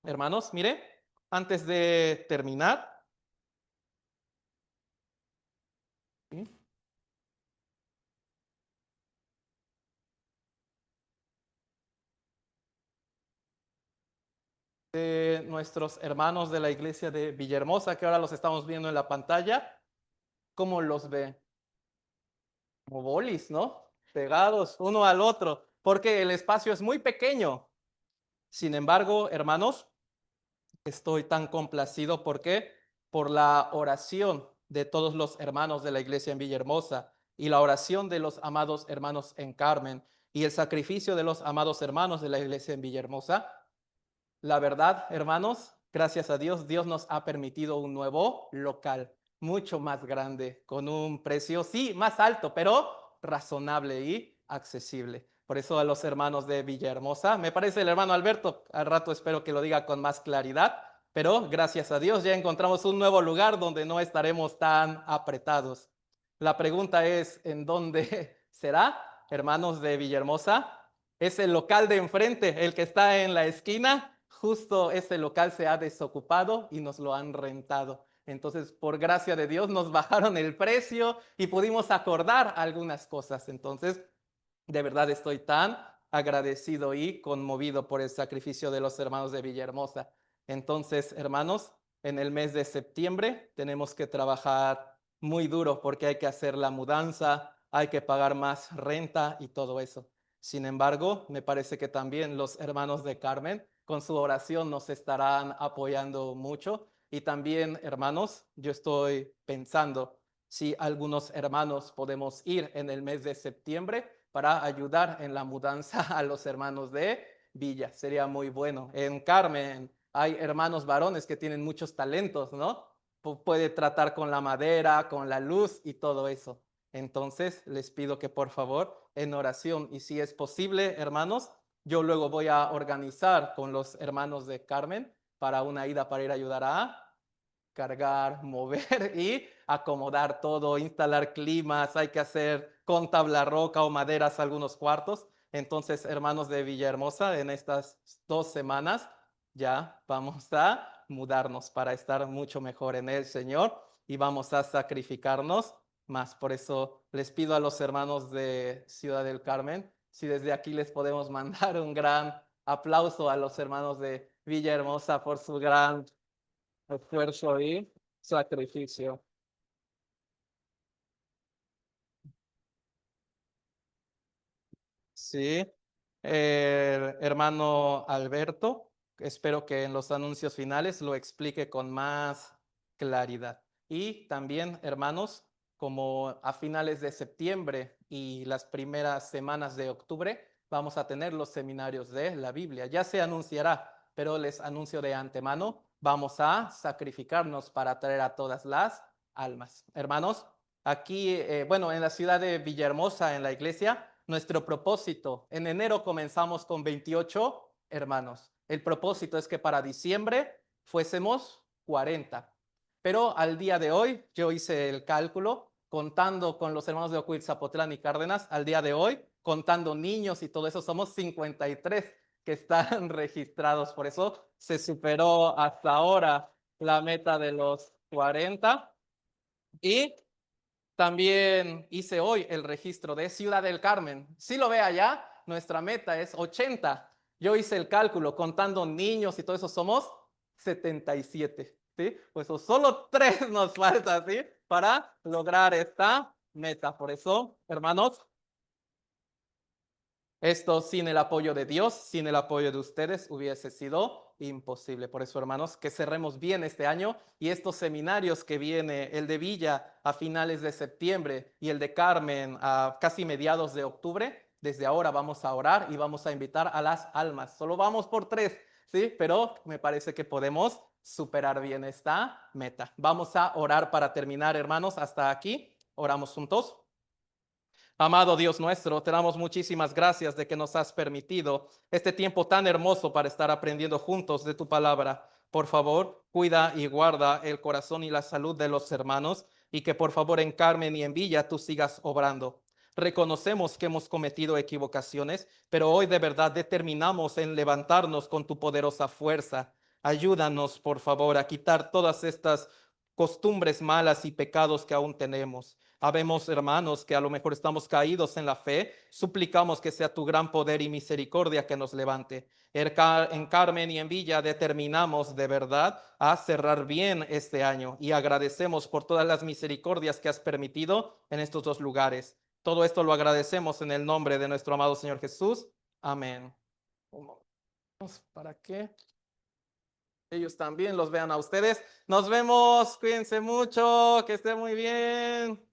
Hermanos, mire, antes de terminar, ¿sí? De nuestros hermanos de la iglesia de Villahermosa, que ahora los estamos viendo en la pantalla, ¿cómo los ve? Como bolis, ¿no? Pegados uno al otro, porque el espacio es muy pequeño. Sin embargo, hermanos, estoy tan complacido porque por la oración de todos los hermanos de la iglesia en Villahermosa y la oración de los amados hermanos en Carmen y el sacrificio de los amados hermanos de la iglesia en Villahermosa, la verdad, hermanos, gracias a Dios, Dios nos ha permitido un nuevo local, mucho más grande, con un precio, sí, más alto, pero razonable y accesible. Por eso a los hermanos de Villahermosa, me parece el hermano Alberto, al rato espero que lo diga con más claridad, pero gracias a Dios ya encontramos un nuevo lugar donde no estaremos tan apretados. La pregunta es, ¿en dónde será, hermanos de Villahermosa? Es el local de enfrente, el que está en la esquina. Justo ese local se ha desocupado y nos lo han rentado. Entonces, por gracia de Dios, nos bajaron el precio y pudimos acordar algunas cosas. Entonces, de verdad estoy tan agradecido y conmovido por el sacrificio de los hermanos de Villahermosa. Entonces, hermanos, en el mes de septiembre tenemos que trabajar muy duro porque hay que hacer la mudanza, hay que pagar más renta y todo eso. Sin embargo, me parece que también los hermanos de Carmen con su oración nos estarán apoyando mucho. Y también, hermanos, yo estoy pensando si algunos hermanos podemos ir en el mes de septiembre para ayudar en la mudanza a los hermanos de Villa. Sería muy bueno. En Carmen hay hermanos varones que tienen muchos talentos, ¿no? Puede tratar con la madera, con la luz y todo eso. Entonces, les pido que por favor, en oración, y si es posible, hermanos, yo luego voy a organizar con los hermanos de Carmen para una ida para ir a ayudar a cargar, mover y acomodar todo, instalar climas, hay que hacer con tabla roca o maderas algunos cuartos. Entonces, hermanos de Villahermosa, en estas 2 semanas ya vamos a mudarnos para estar mucho mejor en el Señor y vamos a sacrificarnos más. Por eso les pido a los hermanos de Ciudad del Carmen, si desde aquí les podemos mandar un gran aplauso a los hermanos de Villahermosa por su gran esfuerzo y sacrificio. Sí, hermano Alberto, espero que en los anuncios finales lo explique con más claridad. Y también, hermanos, como a finales de septiembre y las primeras semanas de octubre, vamos a tener los seminarios de la Biblia. Ya se anunciará, pero les anuncio de antemano, vamos a sacrificarnos para traer a todas las almas. Hermanos, aquí, bueno, en la ciudad de Villahermosa, en la iglesia, nuestro propósito, en enero comenzamos con 28 hermanos. El propósito es que para diciembre fuésemos 40. Pero al día de hoy, yo hice el cálculo, contando con los hermanos de Ocuilzapotlán y Cárdenas, al día de hoy, contando niños y todo eso, somos 53 que están registrados. Por eso se superó hasta ahora la meta de los 40. Y también hice hoy el registro de Ciudad del Carmen. Si lo ve allá, nuestra meta es 80. Yo hice el cálculo contando niños y todo eso, somos 77. ¿Sí? Pues solo 3 nos falta, ¿sí? Para lograr esta meta. Por eso, hermanos, esto sin el apoyo de Dios, sin el apoyo de ustedes, hubiese sido imposible. Por eso, hermanos, que cerremos bien este año y estos seminarios que viene, el de Villa a finales de septiembre y el de Carmen a casi mediados de octubre, desde ahora vamos a orar y vamos a invitar a las almas. Solo vamos por 3, ¿sí? Pero me parece que podemos superar bien esta meta. Vamos a orar para terminar, hermanos, hasta aquí. Oramos juntos. Amado Dios nuestro, te damos muchísimas gracias de que nos has permitido este tiempo tan hermoso para estar aprendiendo juntos de tu palabra. Por favor, cuida y guarda el corazón y la salud de los hermanos y que por favor en Carmen y en Villa tú sigas obrando. Reconocemos que hemos cometido equivocaciones, pero hoy de verdad determinamos en levantarnos con tu poderosa fuerza. Ayúdanos, por favor, a quitar todas estas costumbres malas y pecados que aún tenemos. Habemos hermanos que a lo mejor estamos caídos en la fe, suplicamos que sea tu gran poder y misericordia que nos levante. En Carmen y en Villa determinamos de verdad a cerrar bien este año y agradecemos por todas las misericordias que has permitido en estos 2 lugares. Todo esto lo agradecemos en el nombre de nuestro amado Señor Jesús. Amén. ¿Para qué? Ellos también los vean a ustedes. Nos vemos, cuídense mucho, que esté muy bien.